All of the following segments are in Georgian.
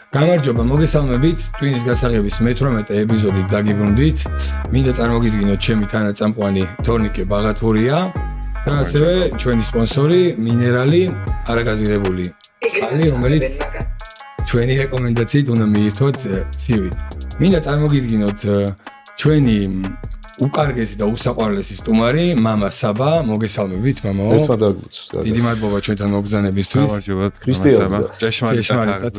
გამარჯობა, მოგესალმებით. ტვინის გასაღების მე-18 ეპიზოდით დაგიბრუნდით. მინდა წარმოგიდგინოთ ჩემი თანაწამყვანი თორნიკე ბაღათურია და ასევე ჩვენი სპონსორი მინერალი არაგაზირებული წყალი, რომელიც ჩვენი რეკომენდაციით უნდა მიირთვათ ცივით. მინდა წარმოგიდგინოთ ჩვენი უკარგესი და უსაყვარლესი სტუმარი, მამა საბა, მოგესალმებით, მამაო. დიდი მადლობა ჩვენთან მოგზავნებისთვის. გამარჯობა, ქრისტიან. ჭეშმარიტად.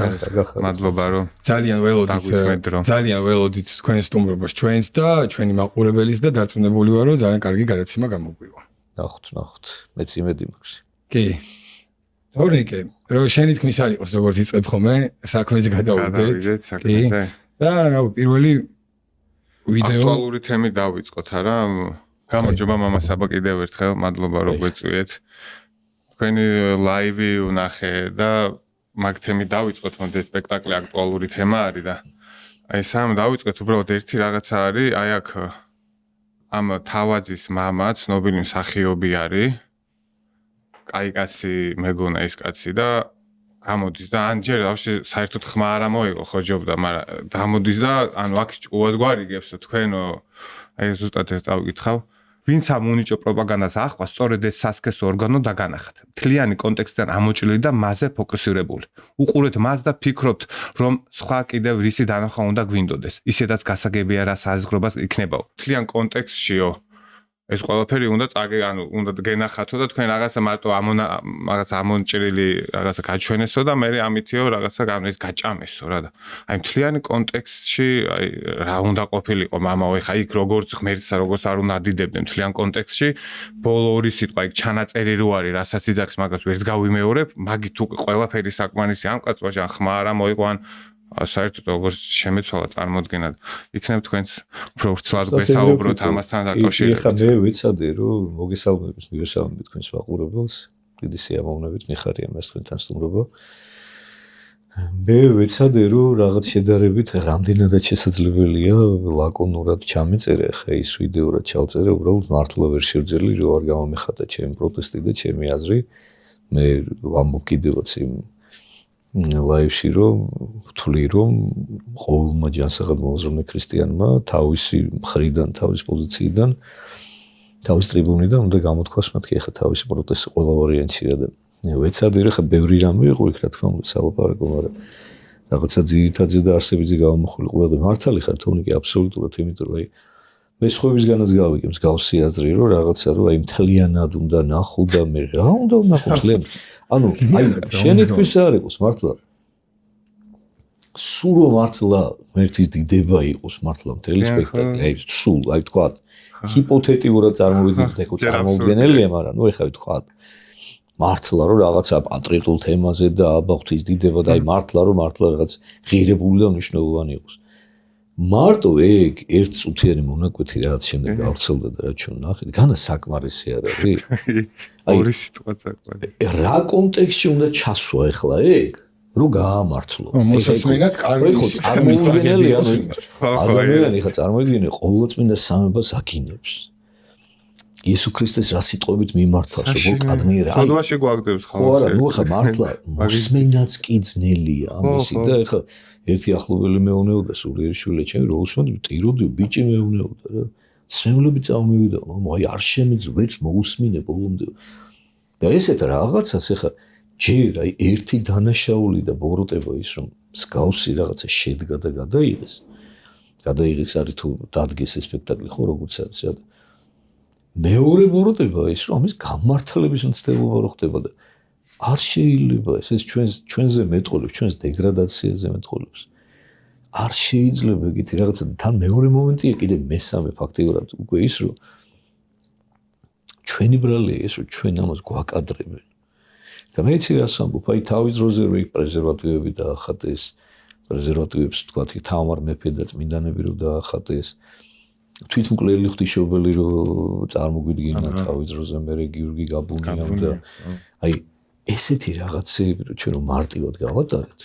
მადლობა, რომ ძალიან ველოდით თქვენ სტუმრობას ჩვენს და ჩვენი მაყურებელის და დარწმუნებული ვარ, რომ ძალიან კარგი გადაცემა გამოგვივა. ნახოთ, მეც იმედი მაქვს. კი. თორნიკე, რო შენი თქმის არ იყოს, როგორც იწყებ ხოლმე, საქმეზე გადავიდეთ. საქმეზე. და რა პირველი ვიდეო აქტუალური თემი დავიწყოთ არა? გამარჯობა მამა საბა კიდევ ერთხელ, მადლობა რომ გვეწვიეთ. თქვენი ლაივი ვნახე და მაგ თემი დავიწყოთ, მოდი სპექტაკლი აქტუალური თემა არის და აი სამ დავიწყოთ, უბრალოდ ერთი რაღაცა არის, აი აქ ამ თავაძის მამა ცნობილი მსახიობი არის. კაი კაცი მეგონა ეს კაცი და გამოდის და ანჯერ ბავშვი საერთოდ ხმა არ მოიღო ხო ჯობდა, მაგრამ გამოდის და ანუ აქ ჭკუას გვარიგებს თქვენო აი ზუსტად ეს წავიკითხავ. ვინც ამ უნიჭო პროპაგანდას ახვას, სწორედ ეს სასქეს ორგანო დაგანახათ. მთლიანი კონტექსტიდან ამოჭრილი და მასზე ფოკუსირებული. უყურეთ მას და ფიქრობთ, რომ სხვა კიდევ რისი დანახვა უნდა გვინდოდეს. ისედაც გასაგებია რა საზღვრებას იქნებაო. მთლიან კონტექსტშიო ეს ყველაფერი უნდა უნდა გენახათო და თქვენ რაღაცა მარტო რაღაცა ამონჭრილი რაღაცა გაჩვენესო და მე ამითიო რაღაცა ეს გაჭამესო რა და აი მთლიანი კონტექსტში აი რა უნდა ყოფილიყო მამაო ეხა იქ როგორც ღმერთსა როგორც არ უნდა ადიდებდნენ მთლიან კონტექსტში ბოლო ორი სიტყვა იქ ჩანაწერი რო არის რასაც იძახის მაგას ვერც გავიმეორებ მაგით უკვე ყველაფერი საკმარისი ამ კაცვაში ან ხმა არა მოიყო ან საერთოდ როგორც შემეცვალა წარმოდგენა იქნებ თქვენს უფრო ვრცლად გვესაუბროთ ამასთან დაკავშირებით. ეხლა მე ვიცადი რომ მოგესალმებით თქვენს მაყურებელს, დიდი სიამოვნებით მიხარია მას თქვენთან სტუმრობა. მე ვიცადი რომ რაღაც შედარებით რამდენადაც შესაძლებელია ლაკონურად ჩამეწერა ხა ის ვიდეო რა ჩავწერე, უბრალოდ მართლა ვერ შევძელი რომ არ გამომეხატა ჩემი პროტესტი და ჩემი აზრი. მე ვამბობ კიდევაც იმ ლაივში რომ ვთვლი რომ ყოველმა ჯანსაღად მოაზროვნე ქრისტიანმა თავისი მხრიდან, თავის პოზიციიდან, თავის ტრიბუნიდან უნდა გამოთქვას მათი ახლა თავისი პროტესტი ყველა ვარიანტში რა და ვეცადი რომ ხა ბევრი რამე იყო იქ რა თქმა უნდა სალაპარაკო, მაგრამ რაღაცა ძირითადზე და არსებითზე გამომხული ყურადღება მართალი ხარ თორნიკე აბსოლუტურად, იმიტომ რომ აი მე სხვებისგანაც გავიგე მსგავსი აზრი რომ რაღაცა რომ აი მთლიანად უნდა ნახო და მე რა უნდა ვნახო მთლიანად ანუ აი შენი თქმის არ იყოს მართლა სულ რომ მართლა ღმერთის დიდება იყოს მართლა მთელი სპექტაკლი აი სულ აი თქვა ჰიპოთეტიურად წარმოვიდგინოთ ეხლა წარმოვიდგენელია მაგრამ ნუ ეხლა ვთქვა მართლა რომ რაღაცა პატრიოტულ თემაზე და აბა ღვთის დიდება და აი მართლა რომ მართლა რაღაც ღირებული და მნიშვნელოვანი იყოს მარტო ეგ ერთ წუთიანი მონაკვეთი რაც შემდეგ გავრცელდა და რაც ჩვენ ნახეთ, განა საკმარისი არ არის. ორი სიტყვა საკმარისი. რა კონტექსტში უნდა ჩასვა ახლა ეგ? რომ გაამართლო. მოსასმენად კარგი წარმოვიდგენელია ადამიანი ხა წარმოიდგინე ყოვლადწმინდა სამებას აგინებს. იესო ქრისტეს რა სიტყვებით მიმართავს, როგორ კადმიერა. ხოდვაში გვაგდებს ხო არა, ნუ ხა მართლა მოსმენაც კი ძნელია ამისი და ხა ერთი ახლობელი მეუნეობდა სულიერი შვილი ჩემი რო უსმენდი ტიროდი ბიჭი მეუნეობდა რა ცნეულები წავმივიდა მამო აი არ შემიძლია ვერც მოусმინე ბოლომდე და ესეთ რაღაცას ეხა ჯერ აი ერთი დანაშაული და ბოროტება ის რომ მსგავსი რაღაცა შედგა და გადაიღეს არის თუ დადგეს ეს სპექტაკლი ხო როგორც არის რა მეორე ბოროტება ის რომ ამის გამართლების მცდელობა რო ხდება და არ შეიძლება ეს ჩვენზე მეტყოლებს, ჩვენს დეგრადაციაზე მეტყოლებს. არ შეიძლება ეგეთი რაღაცა თან მეორე მომენტია კიდე მესამე ფაქტიურად უკვე ის რომ ჩვენი ბრალია ეს რომ ჩვენ ამას გვაკადრებენ. და მე იცი რას ვამბობ, აი თავის დროზე რო იქ პრეზერვატივები დაახატეს, პრეზერვატივებს თქვა თამარ მეფე და წმინდანები რო დაახატეს. თვითმკვლელი ღვთისმშობელი რო წარმოგვიდგინა თავის დროზე მე გიორგი გაბუნიამ და აი ესეთი რაღაცები რომ ჩვენ მარტივად გავატარეთ.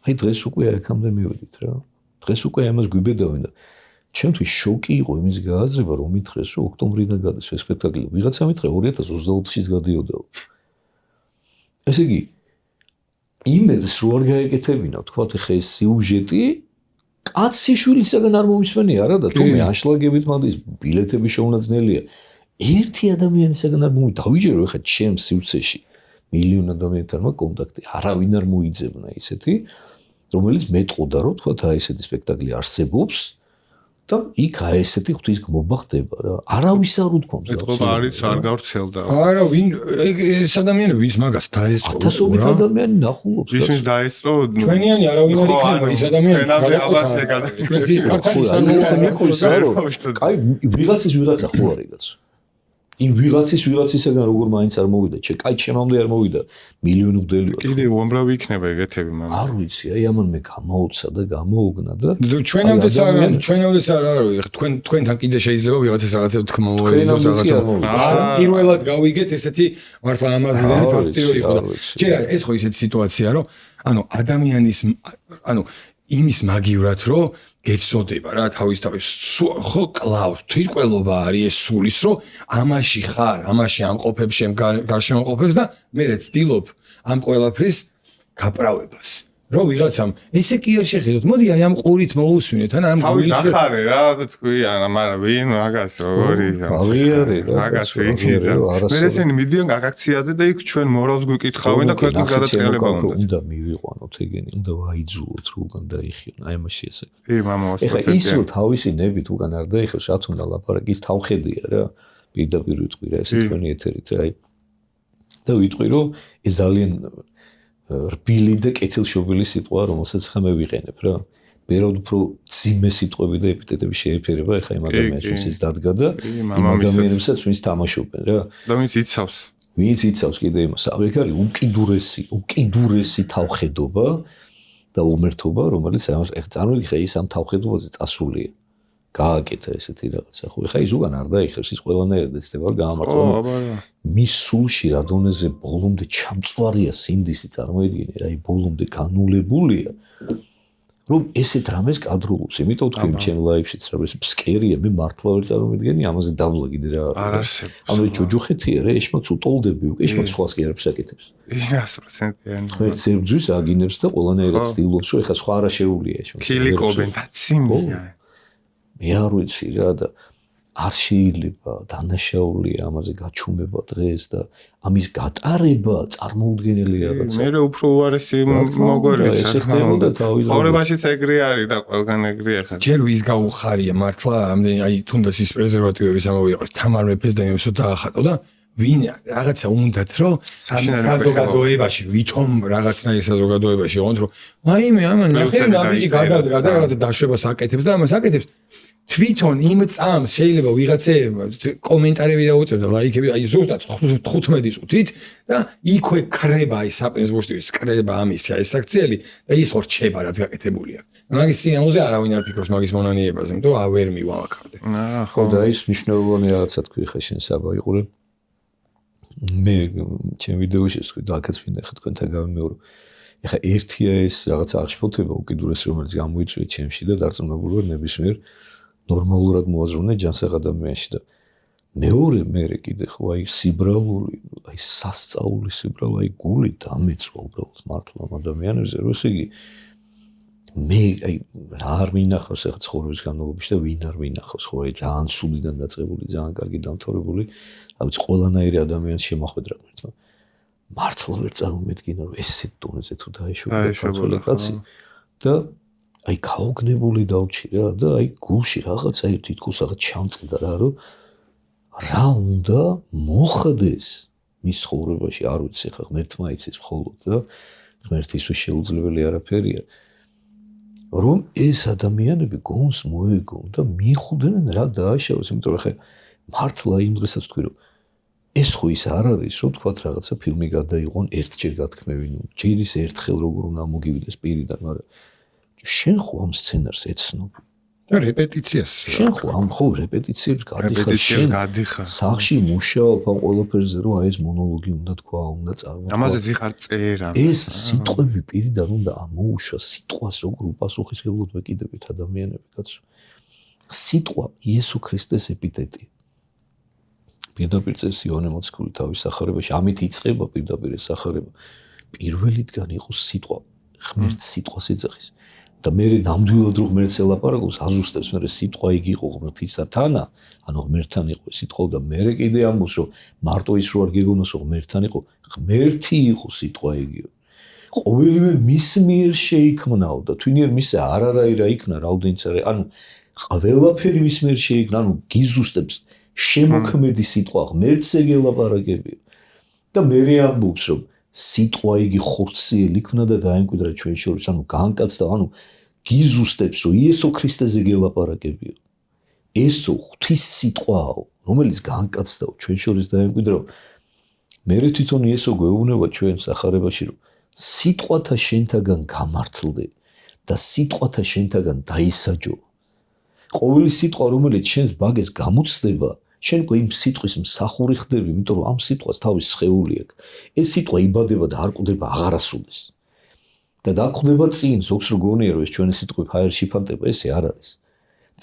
აი დღეს უკვე აქამდე მივედით რა. დღეს უკვე ამას გვიბედავენ და ჩემთვის შოკი იყო იმის გააზრება რომ მითხრეს რომ ოქტომბრიდან გადის ეს სპექტაკლი. ვიღაცა მითხრა 2024-ის გადიოდაო. ესე იგი იმედს რო არ გაეკეთებინა, თქვათ ახლა ეს სიუჟეტი კაცი შვილისაგან არ მომისვენია არა და თუმე ანშლაგებით მოდის, ბილეთები შეუნაძნელია. ერთი ადამიანისაგან არ მომი დავიჯერო ახლა ჩემს სივრცეში მილიონ ადამიანთან კონტაქტი, არავინ არ მოიძებნა ისეთი, რომელიც მეტყოდა რომ თქვათ აი ესეთი სპექტაკლი არსებობს და იქ აი ესეთი ღვთისგმობა ხდება რა. არავის არ უთქვამს. მეტყობა არის არ გავრცელდა. არა, ვინ ეს ადამიანები ვინც მაგას დაესწრო. ათასობით ადამიანი ნახულობს. ისინი დაესწრო. ჩვენიანი არავინ არ იქნება ის ადამიანი. კაი, ვიღაცის ვიღაცა ხო არის კაცო. იმ ვიღაცისაგან როგორ მაინც არ მოვიდა, კაი ჩემამდე არ მოვიდა მილიონი მგდელი. კიდე უამრავი იქნება ეგეთები მაგრამ. არ ვიცი, აი ამან მე გამოუცა და გამოუგნა და ჩვენამდეც არ არის, თქვენთან კიდე შეიძლება ვიღაცას რაღაცა თქმა მოვიდოს რაღაცა. პირველად გავიგეთ ესეთი მართლა ამაზრიანი ფაქტი რო იყო და ჯერა ეს ხო ისეთი სიტუაცია რომ ანუ ადამიანის ანუ იმის მაგივრად რომ გეცოდება რა თავის ხო კლავს თვითყველობა არის ეს სულის რომ ამაში ხარ ამაში ამყოფებს გარშემოყოფებს და მე ცდილობ ამ ყველაფრის გაправებას რომ ვიღაცამ ესე კი არ შეხედოთ მოდი აი ამ ყურით მოусვინეთ ან ამ გულით ხარე რა თქვია მაგრამ ვინ მაგას ორი აღიარე რა მაგას ვინიცა მე ესენი მიდიან აქციაზე და იქ ჩვენ მორალს გვიკითხავენ და ქვეყნის გადაწყენება უნდა მივიყვანოთ ეგენი უნდა ვაიძულოთ რომ უკან დაიხიონ აი ამაში ესე კი მამაოს ეხლა ის რომ თავისი ნებით უკან არ დაიხევს რა თუნდა ლაპარაკი ის თავხედია რა პირდაპირ ვიტყვი რა ესე თქვენი ეთერით აი და ვიტყვი რომ ეს ძალიან რბილი და კეთილშობილი სიტყვა, რომელსაც ხა მე ვიყენებ რა. ბევრად უფრო ძიმე სიტყვები და ეპიტეტები შეეფერება, ეხა იმ ადამიანს, ვინც ის დადგა და იმ ადამიანებსაც, ვინც თამაშობენ რა. და ვინც იცავს. ვინც იცავს კიდე იმას. ეგ არის უკიდურესი თავხედობა და უმერთობა, რომელიც ამას ეხა წარმოგიდგე ის ამ თავხედობაზე წასულია. გააკეთა ესეთი რაღაცა ხო ეხა ის უკან არ დაიხევს ის ყველანაირად ეცდება გაამართლა მის სულში რა დონეზე ბოლომდე ჩამწვარია სინდისი წარმოედგინე რა ბოლომდე განულებულია რომ ესეთ რამეს კადრულობს იმიტომ თქვი ჩემ ლაივშიც რა ეს ფსკერია მე მართლა ვერ წარმოედგენი ამაზე დავლა კიდე რა არ არსებობს ანუ ჯოჯოხეთია რა ეშმაკს უტოლდები უკვე ეშმაკს სხვას კი არ ფსაკეთებს 100%-იანი ერთ ზებძვის აგინებს და ყველანაირად ცდილობს რომ ეხა სხვა არა შეუულია ეშმაკს ქილიკობენ და ციმია მე არ ვიცი რა და არ შეიძლება დანაშაულია ამაზე გაჩუმება დღეს და ამის გატარება წარმოუდგენელი რაღაცა. მე უფრო უარესი მოგვერდს ესეთებოდა თავის ცხოვრებაშიც ეგრე არის და ყველგან ეგრეა ხა. ჯერ ის გაუხარია მართლა ამდენი აი თუნდაც ის პრეზერვატივების ამოვიყო თამარ მეფეს და იმისო დაახატო და ვინ რაღაცა უნდათ რომ საზოგადოებაში ვითომ რაღაცნაირ საზოგადოებაში ოღონდ რომ ვაიმე ამან ნახე ნაბიჯი გადადგა და რაღაცა დაშვებას აკეთებს და ამას აკეთებს თვითონ იმ წამს შეიძლება ვიღაცეებმა კომენტარები დაუწევდა ლაიქები აი ზუსტად 15 წუთით და იქვე კრება აი საპენსბურგის კრება ამისი აი საქციელი და ის ხო რჩება რაც გაკეთებულია მაგის სინაუზე არავინ არ ფიქრობს მაგის მონანიებაზე იმიტომ რომ ვერ მივამაკამდე ხო და ის მნიშვნელოვანი რაღაცა თქვი ხა შენ საბა იყურე მე ჩემ ვიდეოში ვსვი და აქაც მინდა ხა თქვენთან გავიმეორო ეხა ერთია ეს რაღაც აღშფოთება უკიდურეს რომელიც გამოიწვია ჩემში და დარწმუნებული ვარ ნებისმიერ ნორმალურად მოაზროვნე ჯანსაღ ადამიანში და მეორე მე კიდე ხო აი სიბრალული აი სასწაული სიბრალო აი გული დამეწვა უბრალოდ მართლა ადამიანებზე რომ ესე იგი მე აი რა არ მინახავს ახლა ცხოვრების განმავლობაში და ვინ არ მინახავს ხო აი ძალიან სულიდან დაწყებული ძალიან კარგი დამთავრებული რაც ყველანაირი ადამიანს შემოხვედრა მართლა მართლა ვერ წარმოვიდგინე რომ ესეთ დონეზე თუ დაეშვა კაცი და აი გაოგნებული დავჭი რა და აი გულში რაღაც აი თითქოს რაღაც ჩამწყდა რა რომ რა უნდა მოხდეს მის ცხოვრებაში არ ვიცი ხა ღმერთმა იცის მხოლოდ და ღმერთისთვის შეუძლებელი არაფერია რომ ეს ადამიანები გონს მოეგონ და მიხვდნენ რა დააშავეს იმიტომ რომ ხა მართლა იმ დღესაც თქვი რომ ეს ხო ის არ არის რომ თქვა რაღაცა ფილმი გადაიყვან ერთჯერ გათქმევინ ჯერ ის ერთხელ როგორ უნდა მოგივიდეს პირიდან მაგრამ შენ ხო ამ სცენარს ეცნობ და რეპეტიციას შენ ხო ამ ხო რეპეტიციებს გადიხარ სახში მუშაობ ამ ყველაფერზე რომ აი ეს მონოლოგი უნდა თქვა უნდა წარმოთქვა ამაზე ვიხარ წერა ეს სიტყვები პირიდან უნდა ამოუშვა სიტყვას როგორ უპასუხისმგებლად ვეკიდებით ადამიანები კაცო სიტყვა იესო ქრისტეს ეპიტეტი პირდაპირ წეს იოანე მოციქული თავის სახარებაში ამით იწყება პირდაპირ ეს სახარება პირველიდან იყოს სიტყვა, ღმერთს სიტყვას ეძახის. და მე ნამდვილად რო ღმერთს ელაპარაკობს, აზუსტებს მე სიტყვა იგი იყო ღმერთისათანა, ანუ ღმერთთან იყო სიტყვა და მე კიდე ამბობს რომ მარტო ის რო არ გეგონოს რომ ღმერთთან იყო, ღმერთი იყო სიტყვა იგივე. ყოველივე მის მიერ შეიქმნაო და თვინიერ მისე არაი რა იქნა რაოდენიც არა, ანუ ყველაფერი მის მიერ შეიქმნა, ანუ გიზუსტებს შემოქმედი სიტყვა ღმერთს ეგელაპარაკებია. და მე ამბობს რომ სიტყვა იგი ხორციელი იქნა და დაემკვიდრა ჩვენ შორის, ანუ განკაცდა, ანუ გიზუსტებს რომ იესო ქრისტეზე გელაპარაკებია. ესო ღვთის სიტყვაო, რომელიც განკაცდა ჩვენ შორის დაემკვიდრა. მე თვითონ იესო გვეუბნება ჩვენ სახარებაში რომ სიტყვათა შენთაგან გამართლდე და სიტყვათა შენთაგან დაისაჯო. ყოველი სიტყვა რომელიც შენს ბაგეს გამოცდება, შენ იმ სიტყვის მსახური ხდები, იმიტომ რომ ამ სიტყვას თავის სხეული აქვს. ეს სიტყვა იბადება და არ კვდება აღარასოდეს. და დაკვდება წინ, ზოგს რო გონია რომ ეს ჩვენი სიტყვი ფაერში ფანტება, ესე არ არის.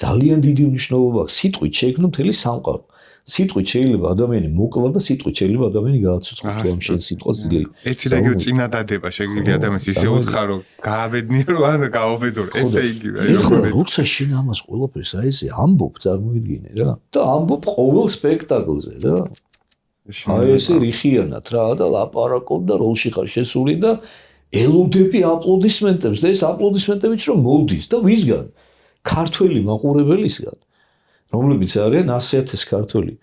ძალიან დიდი მნიშვნელობა აქვს სიტყვით შეიქმნა მთელი სამყარო. სიტყვით შეიძლება ადამიანი მოკლა და სიტყვით შეიძლება ადამიანი გააცოცხლოს ამ შენ სიტყვას ძლივ. ერთი და იგივე წინადადება შეგვიძლია ადამიანს ისე უთხარ რომ გააბედნიერო ან გაობედო. ესე იგივე. ეხლა როცა შენ ამას ყველაფერს აი ესე ამბობ წარმოიდგინე რა და ამბობ ყოველ სპექტაკლზე რა. აი ესე რიხიანად რა და ლაპარაკობ და როლში ხარ შესული და ელოდები აპლოდისმენტებს და ეს აპლოდისმენტებიც რომ მოდის და ვისგან? ქართველი მაყურებელისგან. რომლებიც არიან 100,000 ქართველი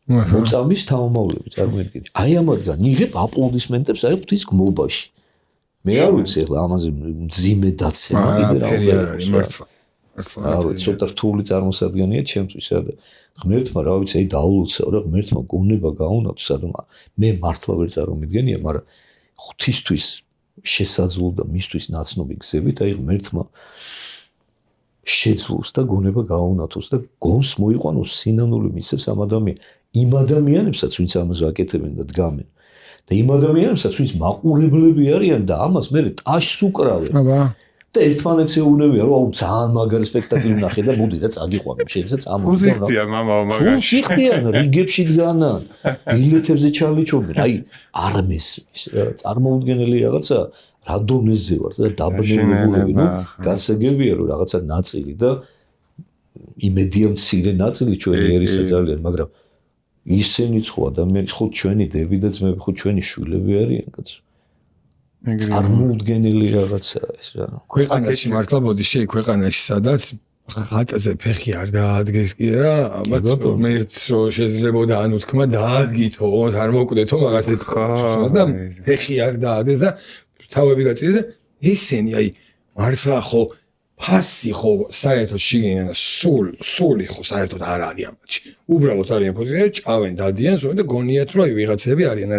მოწამის თავმოვლები წარმოიდგინე. აი ამათგან იღებ აპლოდისმენტებს აი ღვთის გმობაში. მე არ ვიცი ახლა ამაზე მძიმე დაცემა კიდე რა არის მართლა. არა, ცოტა რთული წარმოსადგენია ჩემთვის და ღმერთმა რა ვიცი აი დაულოცავ რა ღმერთმა გონება გაუნათო სადმა მე მართლა ვერ წარმომიდგენია, მაგრამ ღვთისთვის შესაძლო და მისთვის ნაცნობი გზებით აი ღმერთმა შეძლოს და გონება გააუნათოს და გონს მოიყვანოს სინანული მისცეს ამ იმ ადამიანებსაც ვინც ამას ვაკეთებენ და დგამენ და იმ ადამიანებსაც ვინც მაყურებლები არიან და ამას მე ტაშს უკრავენ და ერთმანეთს ეუბნებიან რომ აუ ძალიან მაგარი სპექტაკლი ვნახე და მოდი და წაგიყვანო შენსაც ამოდი და რა მამაო მაგაში შეხდიან რიგებში დგანან ბილეთებზე ჩალიჩობენ აი არმეს წარმოუდგენელი რაღაცა რა დონეზე ვარ და დაბნელებული ნუ გასაგებია რომ რაღაცა ნაწილი და იმედია მცირე ნაწილი ჩვენი ერისა ძალიან მაგრამ ისინიც ხო ადამიანის ხო ჩვენი დები და ძმები ხო ჩვენი შვილები არიან კაცო წარმოუდგენელი რაღაცა ეს რა ქვეყანაში მართლა მოდი შეი ქვეყანაში სადაც ხატაზე ფეხი არ დაადგეს კი რა ამათ მერც შეიძლებოდა ანუ თქმა დაადგითო არ მოკვდეთო მაგას ეთქვა და ფეხი არ დაადგეს და თავები გაწიეს და ისინი აი მართლა ხო ფასი ხო საერთოდ შიგნიდან სული ხო საერთოდ არ არის ამაში უბრალოდ არიან ფოტოები ჭავენ დადიან ზოგადად და გონიათ რომ აი ვიღაცები არიან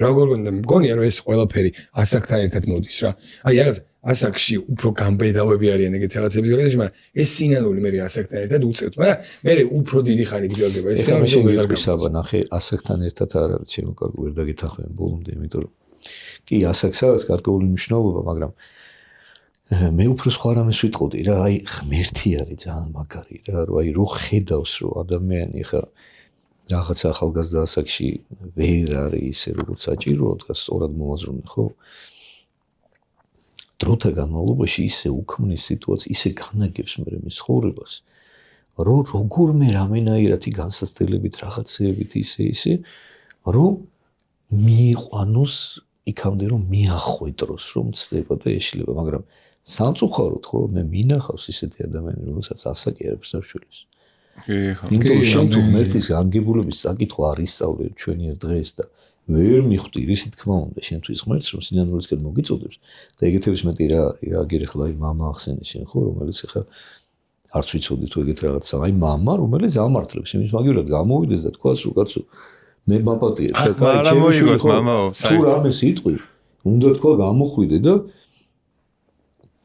როგორ გონია რომ ეს ყველაფერი ასაკთან ერთად მოდის რა აი რაღაც ასაკში უფრო გამბედავები არიან ეგეთი რაღაცების გაკეთებაში მაგრამ ეს სინანული მე ასაკთან ერთად უწევთ მაგრამ მე უფრო დიდი ხანი გრძელდება ეს გამიშობება ნახე ასაკთან ერთად არ არის ჩემო კარგი ვერ დაგეთახმენ ბოლომდე იმიტომ რომ კი ასაკსაც გარკვეული მნიშვნელობა მაგრამ მე უფრო სხვა რამეს ვიტყოდი რა აი ღმერთი არის ძალიან მაგარი რა რომ აი რო ხედავს რომ ადამიანი ხა რაღაც ახალგაზრდა ასაკში ვერ არის ისე როგორც საჭიროა და სწორად მოაზროვნე ხო დროთა განმავლობაში ისე უქმნის სიტუაცია ისე განაგებს მე მის ცხოვრებას რომ როგორ მე რამენაირად განსაცდელებით რაღაცეებით ისე რომ მიიყვანოს იქამდე რომ მიახვედროს რომ ცდება და ეშლება მაგრამ სამწუხაროდ ხო მე მინახავს ისეთი ადამიანი რომელსაც ასაკი არ ფსავშვილის იმიტომ რომ შენ თუ ღმერთის განგებულების საკითხვა არ ისწავლე ჩვენი ერთ დღეს და ვერ მიხვდი ისი თქმა უნდა შენთვის ღმერთს რომ სინანულისკენ მოგიწოდებს და ეგეთების მეტი რა აგერ ახლა აი მამა ახსენე შენ ხო რომელიც ახლა არც ვიცოდი თუ ეგეთ რაღაცა აი მამა რომელიც ამართლებს იმის მაგივრად გამოვიდეს და თქვას რომ კაცო მე მაპატიეთ და კაი ჩემი შვილი ხო თუ რამე სიტყვი უნდა თქვა გამოხვიდე და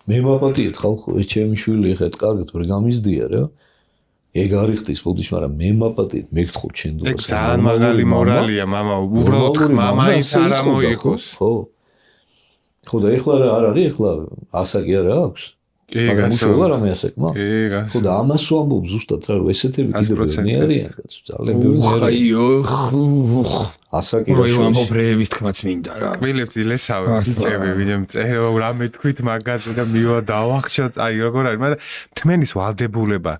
მე მაპატიეთ ხალხო ეს ჩემი შვილი ხეთ კარგად ვერ გამიზდია რა ეგ არიხტის ბოდიში მაგრამ მე მაპატიეთ მე გთხოვ შენ დრო ეგ ძალიან მაგარი მორალია მამა უბრალოდ მამა ის არ მოიყოს ხო და ეხლა რა არ არის ეხლა ასაკი არა აქვს მაგრამ უშუალო რამე ასაკმა. კი, გასულ. ხო და ამას ვამბობ ზუსტად რა რომ ესეთები კიდევ ბევრი არიან, კაცო, ძალიან ბევრი არიან. ასაკი რო ვამბობ რეების თქმაც მინდა რა. კვილებს ილესავე ბიჭები, ვინმე წერო რამე თქვით მაგაზე და მივა დავახშოთ, აი როგორ არის, მაგრამ თმენის ვალდებულება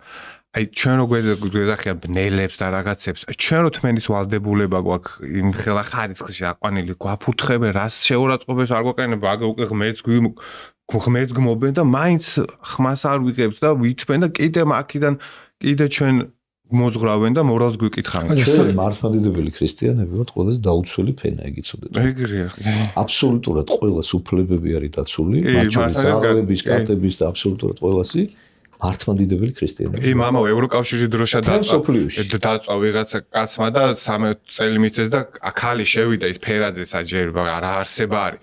აი ჩვენ როგორ გვეძახიან ბნელებს და რაღაცებს, ჩვენ რო თმენის ვალდებულება გვაქვს იმ ხელა ხარისხში აყვანილი, გვაფურთხებენ, რას შეურაცხყოფებს არ გვაყენებთ, აგ უკვე ღმერთს გმობენ და მაინც ხმას არ ვიღებთ და ვითმენ და კიდე აქედან კიდე ჩვენ მოზღრავენ და მორალს გვიკითხავენ. ჩვენ მართლმადიდებელი ქრისტიანები ვართ, ყველაზე დაუცველი ფენა იგი წოდეთ. ეგრეა. აბსოლუტურად ყველა სუფლებები არის დაცული, მათ შორის ზარალების, კატების და აბსოლუტურად ყველასი მართლმადიდებელი ქრისტიანები. იმ ამავე ევროკავშირის დროშა დაწვა ვიღაცა კაცმა და 13 წელი მიწეს და ხალი შევიდა ის ფერაძე საჯერება არა არსება არის.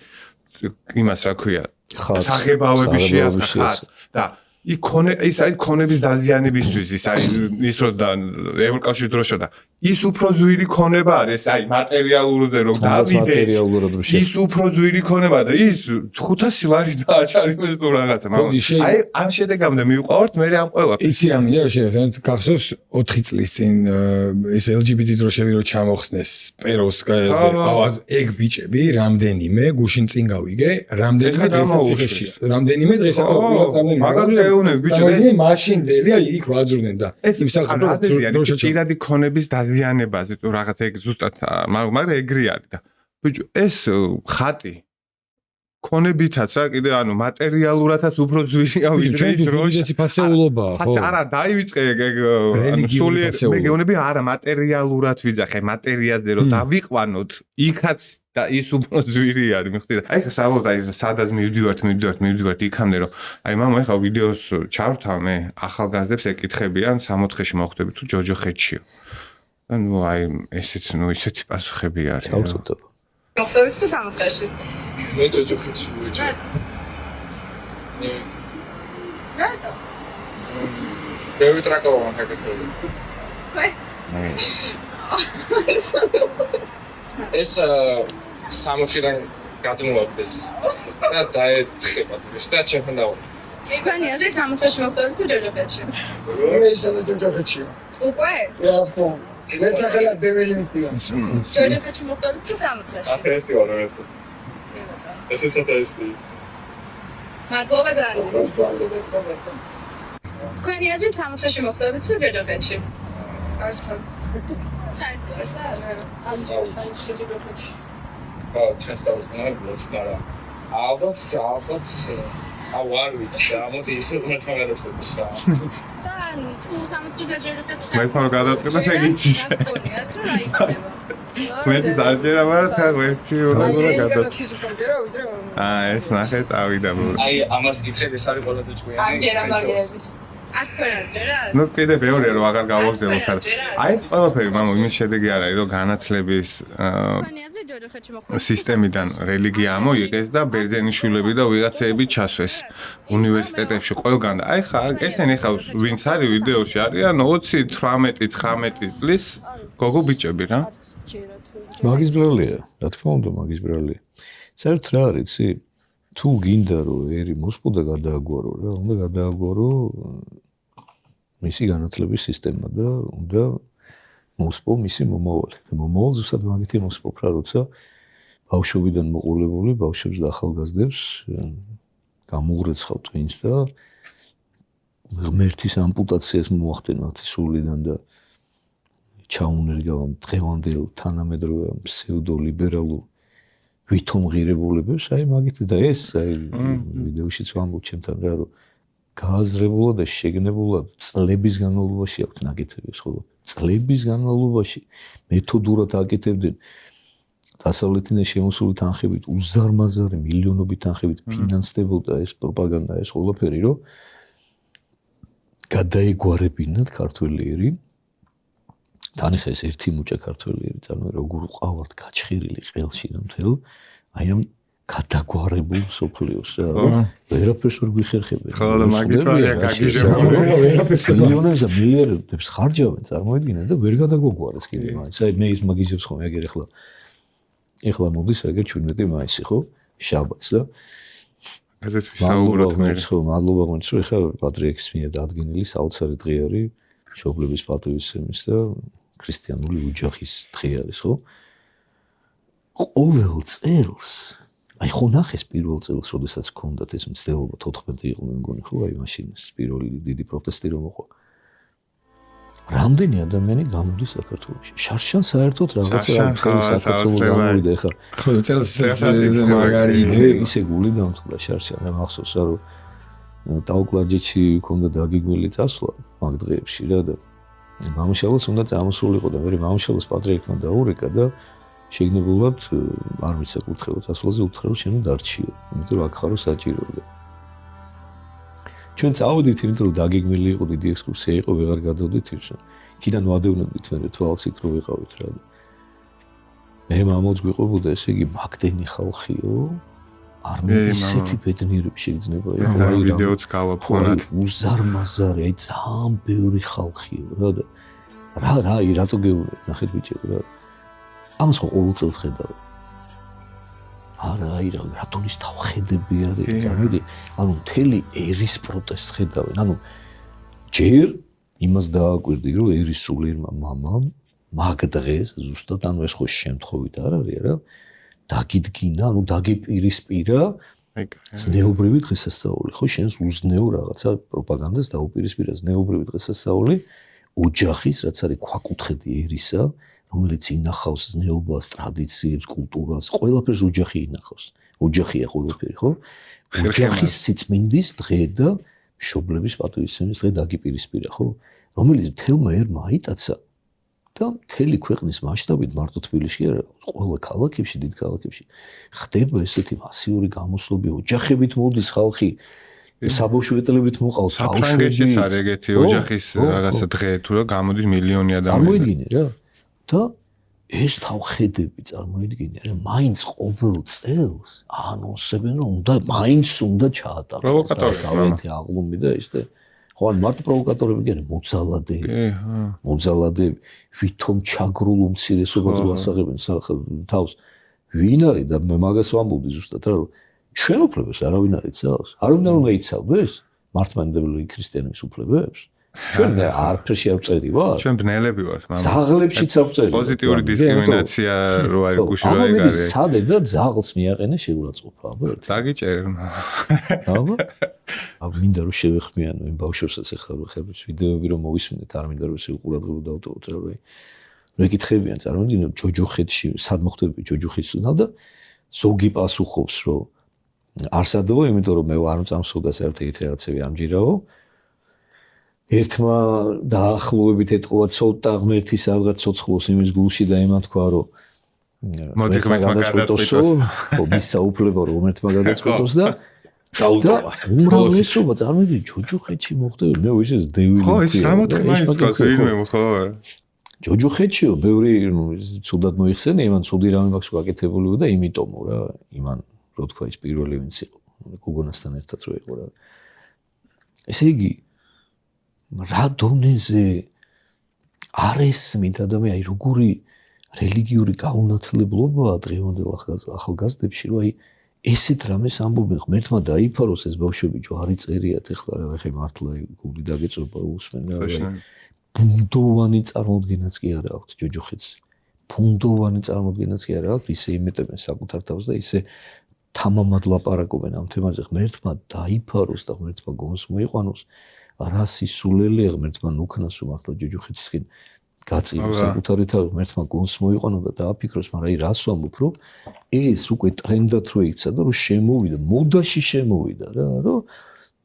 იმას რა ქვია? საღებავების შეასახა ხალხს და ის არის ქონების დაზიანებისთვის ის არის ის რო და ევროკავშირის დროშა და ის უფრო ძვირი ქონება არის აი მატერიალურზე რომ დავიდე ის უფრო ძვირი ქონება და ის 500 ლარი დააჭარბეს თუ რაღაცა აი ამ შედეგამდე მივყავართ მე ამ ყველა იცი რა მინდა შევხედოთ გახსოვს 4 წლის წინ ეს LGBT დროშები რო ჩამოხსნეს სპეროს ეგ ბიჭები რამდენიმე გუშინ წინ გავიგე რამდენიმე დღესაც რამდენიმე დღეს რამდენიმე ბიჭები მაშინდელი იქ ვაძრდნენ და იმ სახელმწიფო პირადი ქონების დაზიანებაზე თუ რაღაც ეგ ზუსტად მაგრამ ეგრე არის და ბიჭო ეს ხატი ქონებითაც რა კიდე ანუ მატერიალურადაც უფრო ძვირია ვიდრე დროშა ფასეულობაა ხო არა დაივიწყე ანუ სულიერ მეგეონები არა მატერიალურად ვიძახე მატერიაზე რომ დავიყვანოთ იქაც და ის უფრო ძვირი არის მიხდი და აი ხა საბოლოოდ აი სადაც მივდივართ იქამდე რომ აი მამა ეხა ვიდეოს ჩავრთავ მე ახალგაზრდებს ეკითხებიან 64-ში მოხვდები თუ ჯოჯოხეთშიო ანუ აი ესეც ნუ ისეთი პასუხები არის ჩავწოდო მოხვდებით თუ 64-ში მე ჯოჯოხეთში ვიჭი რატო მე ვიტრაკოვან აკეთები ეს 60-დან გადმოვაგდეს და დაეთხება და ჩემთან დავა. იქანი ასე 60-ში მოხვდებით თუ ჯოჯოხეთში? მე ისე ჯოჯოხეთში. უკვე? ხო. მე ცახელა დეველი მქია. ჯოჯოხეთში მოხვდებით თუ 60-ში? ათესტი ვარ მე. ესე სათესტი. მადლობა ძალიან. თქვენი აზრით 60-ში მოხვდებით თუ ჯოჯოხეთში? არსად. საერთოდ ამ ჯოჯოხეთში ჯოჯოხეთში. ხო, ჩვენს დავუზნარებთ, მაგრამ ალბათ არ ვიცი, ამოდი ისე ღმერთმა გადაწყვეტს რა. და ანუ თუ 60-ში და ჯოჯოხეთში ღმერთმა გადაწყვეტს ეგ იცის. ღმერთის არჯერა ვარ ხა ღმერთი როგორ გადაწყვეტს. ეს ნახე წავიდა ბურ. აი ამას გიψეთ ეს არის ყველაზე ჭკვიანი. არჯერა მაგების. არჯერა. ნუ კიდე ბევრია რომ აღარ გავაგზავნო ხარ. აი ეს ყველაფერი მამო იმის შედეგი არ არის რომ განათლების სისტემიდან რელიგია ამოიღეს და ბერძენიშვილები და ვიღაცეები ჩასვეს უნივერსიტეტებში ყველგან. აი ხა ესენი ხა ვინც არის ვიდეოში არიან 20, 18, 19 წლის გოგო ბიჭები რა. მაგის ბრალია, რა თქმა უნდა მაგის ბრალია. საერთოდ რა არის იცი? თუ გინდა რომ ერი მოსპო და გადააგვარო რა, უნდა გადააგვარო მისი განათლების სისტემა და უნდა მოსპო მისი მომავალი. და მომავალ ზუსტად მაგითი მოსპობ რა, როცა ბავშვობიდან მოყოლებული ბავშვებს და ახალგაზრდებს გამოურეცხავთ ვინც და ღმერთის ამპუტაციას მოახდენოთ სულიდან და ჩაუნერგავთ დღევანდელ თანამედროვე ფსევდოლიბერალურ ვითომ ღირებულებებს, აი მაგით და ეს აი ვიდეოშიც ვამბობ ჩემთან რა რომ გააზრებულად და შეგნებულად წლების განმავლობაში აქვს ნაკეთები ხო? წლების განმავლობაში მეთოდურად აკეთებდნენ დასავლეთიდან შემოსული თანხებით უზარმაზარი მილიონობით თანხებით ფინანსდებოდა ეს პროპაგანდა ეს ყველაფერი რომ გადაეგვარებინათ ქართველიერი თან ხეს ერთი მუჭა ქართველიერი წარმოე როგორ უყავართ გაჩხირილი ყელში და მთელ აი ამ გადაგვარებულ სოფლიოს რა ვერაფერს ვერ გვიხერხებენ ხო და მაგით ვარია გაგიჟებულ ვერაფერს მილიონებს და მილიარდებს ხარჯავენ წარმოიდგინე და ვერ გადაგვაგვარეს კიდე მაინც აი მე ის მაგიზებს ხომ ეგერ ეხლა მოდის ეგერ 17 მაისი ხო შაბათს და ესეც ვისაუბროთ მე. მადლობა გონც რომ ეხლა პატრიარქის მიერ დადგენილი საოცარი დღე არის მშობლების პატივისცემის და ქრისტიანული ოჯახის დღე არის, ხო? ყოველ წელს აი ხო ნახეს პირველ წელს, როდესაც ჰქონდათ ეს მცდელობა 14 იყო მე მგონი, ხო, აი მაშინ პირველი დიდი პროტესტი რომ მოყვა. რამდენი ადამიანი გამოდის საქართველოში? შარშან საერთოდ რაღაცა საქართველოს გამოვიდა ეხლა. ხო, წელს მაგარი ისე გული დამწყდა შარშან, მე მახსოვს რომ დაუკლარჯეთში ქონდა დაგეგმილი წასვლა მაგ დღეებში რა და მამუშალოს უნდა წამოსულიყო და მე მამუშალოს პატრიარქმა დაურეკა და შეგნებულად არ მისაკუთრებო წასვლაზე უთხრა რომ შენ დარჩიო, იმიტომ რომ აქ ხარო საჭირო და ჩვენ წავედით, იმიტომ რომ დაგეგმილი იყო დიდი ექსკურსია იყო, ვეღარ გადავდით ისე. იქიდან ვადევნებდით მე თვალს იქ რო ვიყავით რა. მე მამოც გვიყვებოდა, ესე იგი მაგდენი ხალხიო, არ ისეთი ბედნიერები შეიძლება იყო. აი ვიდეოც გავაფონად. უზარმაზარი, აი ძალიან ბევრი ხალხიო რა და რა რატო გეუბნებით, ნახეთ ბიჭები რა. ამას ხო ყოველ წელს ხედავ. არა, აი რატონის თავხედები არის, წარმოიდი, ანუ მთელი ერის პროტესტს ხედავენ, ანუ ჯერ იმას დააკვირდი, რომ ერის სულიერმა მამამ მაგ დღეს ზუსტად ანუ ეს ხო შემთხვევით არ არის რა, დაგიდგინა, ანუ დაგიპირისპირა ზნეობრივი დღესასწაული, ხო შენს უზნეო რაღაცა პროპაგანდას დაუპირისპირა ზნეობრივი დღესასწაული ოჯახის, რაც არის ქვაკუთხედი ერისა, რომელიც ინახავს ზნეობას, ტრადიციებს, კულტურას, ყველაფერს ოჯახი ინახავს. ოჯახია ყველაფერი, ხო? ოჯახის სიწმინდის დღე და მშობლების პატივისცემის დღე დაგიპირისპირა, ხო? რომელიც მთელმა ერმა აიტაცა და მთელი ქვეყნის მასშტაბით მარტო თბილისში არა, ყველა ქალაქებში, დიდ ქალაქებში ხდება ესეთი მასიური გამოსვლები, ოჯახებით მოდის ხალხი, საბავშვოეთლებით მოყავს ბავშვები. საფრანგეთშიც არის ეგეთი ოჯახის რაღაცა დღე, თუ რა გამოდის მილიონი ადამიანი. წარმოიდგინე რა. და ეს თავხედები წარმოიდგინე, რა მაინც ყოველ წელს ანონსებენ, რომ მაინც უნდა ჩაატაროს. პროვოკატორები აღლუმი და ის და ხო ან მარტო პროვოკატორები კი არა, მოძალადეები, ვითომ ჩაგრულ უმცირესობად ვასაღებენ თავს. ვინ არის და მე მაგას ვამბობდი ზუსტად რა, რომ ჩვენ უფლებებს არავინ არ იცავს. არავინ არ უნდა იცავდეს მართლმადიდებელი ქრისტიანების უფლებებს. ჩვენ არაფერ შეავწერი ვარ. ჩვენ ბნელები ვართ, მამա. ძაღლებშიც ავწერი. პოზიტიური დისკრიმინაცია რო არის გუში რო ეგ არის. სადე და ძაღლს მიაყენე შეურაცხყოფა, აბა. დაგიჭერ. აბა. აბა მინდა რომ შევეხმიანო იმ ბავშვებსაც ახლა რო ხებიც ვიდეოები რომ მოვისმინეთ, არ მინდა რომ შეუყურადღება დავტოვოთ რა რო ეკითხებიან წარმოიდგინე ჯოჯოხეთში სად მოხდება ჯოჯოხეთში და ზოგი პასუხობს რომ არსადო, იმიტომ რომ მე არ მწამსოვდა საერთოდ ერთ რაღაცები ამჯერაო. ერთმა დაახლოებით ეთყობა ცოტა ღმერთის რაღაც ცოცხლოს იმის გულში და ემან თქვა რომ მოდი ღმერთმა გადაწყვიტოს მის საუფლება რომ ღმერთმა გადაწყვიტოს და დაუტოვა უმრავლესობა წარმოიდგინე ჯოჯოხეთში მოხდება მე ისე დევილი ხო ეს 60 მაინც გას ვინმე ხო ჯოჯოხეთშიო ბევრი ცუდად მოიხსენე იმან ცუდი რამე მაქვს გაკეთებულიო და იმიტომო რა იმან რო თქვა ის პირველი ვინც იყო გოგონასთან ერთად რო იყო რა ესე იგი რა დონეზე არ ესმით ადამიანი აი როგორი რელიგიური გაუნათლებლობაა დღევანდელ ახალგაზრდებში რომ აი ესეთ რამეს ამბობენ ღმერთმა დაიფაროს ეს ბავშვები ჯვარი წერიათ ეხლა რა ხე მართლა გული დაგეწობა უსმენ რა ბუნდოვანი წარმოდგენაც კი არა აქვს ჯოჯოხეთს ბუნდოვანი წარმოდგენაც კი არა აქვს ისე იმეტებენ საკუთარ თავს და ისე თამამად ლაპარაკობენ ამ თემაზე ღმერთმა დაიფაროს და ღმერთმა გონს მოიყვანოს რა სისულელია ღმერთმა უქნას უმართლა ჯოჯოხეთისკენ გაწიოს საკუთარი თავი ღმერთმა გონს მოიყვანო და დააფიქროს მაგრამ აი რას ვამბობ რომ ეს უკვე ტრენდად რო იქცა და რომ შემოვიდა მოდაში შემოვიდა რა რომ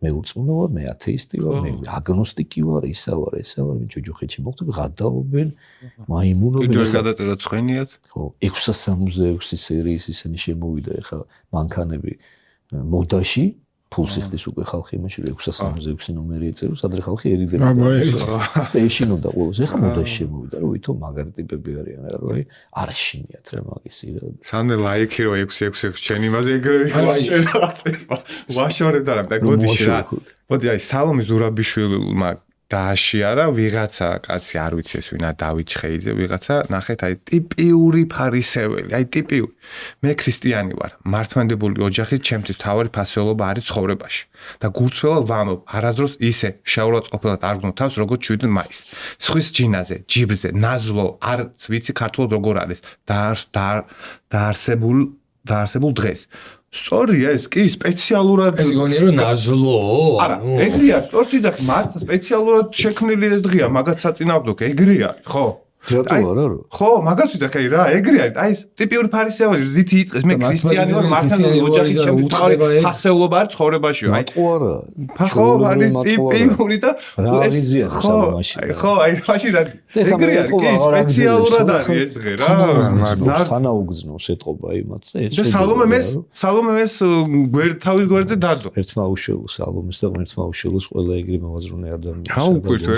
მე ურწმუნო ვარ მე ათეისტი ვარ მე აგნოსტიკი ვარ ისა ვარ მე ჯოჯოხეთში მოხდები გადაობენ მაიმუნობენ ჯოჯოხეთს გადაწერა ცხენიათ ხო 666 სერიის ისინი შემოვიდა ეხა მანქანები მოდაში ფულსიხდის უკვე ხალხი იმაში 666 ნომერი ეწერო, სადრე ხალხი ერიდება. ეშინოდა ყოველს, ეხლა მოდაში შემოვიდა, რომ ვითომ მაგარი ტიპები არიან, რა რომ არაშინიათ რა მაგისი რა. სანე ლაიქი რო 666 ჩენ იმაზე ეგრევე ვაჭერა. ვაშორებ და რა, მოდი რა. მოდი აი სალომე ზურაბიშვილმა დააშიარა ვიღაცა კაცი არ ვიცი ეს ვინა დავით ხეიძე ვიღაცა ნახეთ აი ტიპიური ფარისეველი აი ტიპიური მე ქრისტიანი ვარ მართლმადიდებელი ოჯახის ჩემთვის თავარი ფასეულობა არის ცხოვრებაში და გულწრფელად ვამბობ არასდროს ისე შეურაცხყოფილად არ გნო თავს როგორც 7 მაისს სხვის ჯინაზე ჯიბრზე ნაზლო არც ვიცი ქართულად როგორ არის დაარსებულ დღეს სწორია ეს კი სპეციალურად ეს გონია რომ ნაზლო არა ეგრეა სწორს იძახი მართ სპეციალურად შექმნილი ეს დღეა მაგაც საწინააღმდეგო ეგრეა ხო რატო არა ხო მაგას ვიძახი რა ეგრეა აი ეს ტიპიური ფარისეველი ზითი იწყეს მე ქრისტიანი ვარ მართლმადიდებელი ოჯახის ჩემი თავი ფასეულობა არ ცხოვრებაშიო აი არა ხო არის ტიპიური და ხო აი მაშინ რა ეგრეა კი სპეციალურად არის ეს დღე რა თანაუგზნოს ეთყობა იმათ და სალომე მეს თავის გვერდზე დადო ერთმა უშველოს სალომეს და ღმერთმა უშველოს ყველა ეგრე მოვაზრუნე ადამიანი აუ კვირთო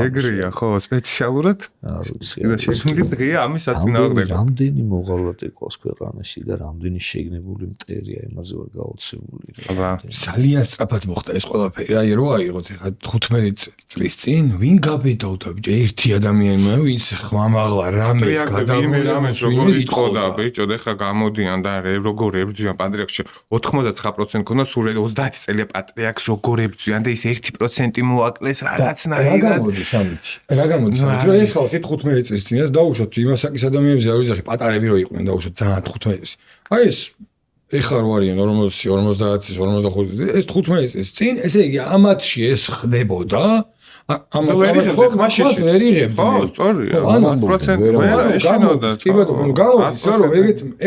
ეგრეა ხო სპეციალურად არ ვიცი და შექმნილი დღეა ამის საწინააღმდეგო რამდენი მოღალატე ყავს ქვეყანაში და რამდენი შეგნებული მტერია იმაზე ვარ გაოცებული აბა ძალიან სწრაფად მოხდა ეს ყველაფერი აი რო აიღოთ ეხლა 15 წლის წინ ვინ გაბედავდა ბიჭო ერთი ადამიანი ვინც ხმამაღლა რამეს გადაგურამეს როგორ იტყოდა ბიჭო და ეხლა გამოდიან და როგორ ებრძვიან პატრიარქში 99% ქონდა სულ 30 წელია პატრიარქს როგორ ებრძვიან და ის 1% მოაკლეს რაღაცნაირად რა გამოდის რომ ეს ხალხი 15 წლის წინას დაუშვათ იმასაკის ადამიანებზე არ ვიზახი პატარები რო იყვნენ დაუშვათ ძალიან 15 წლის აი ეს ეხლა რო არიან 40 50 55 ეს 15 წლის წინ ესე იგი ამათში ეს ხდებოდა ამათ ვერ იღებდნენ ხო სწორია 100% ვერ ეშინოდა კი ბატონო გამოდის რომ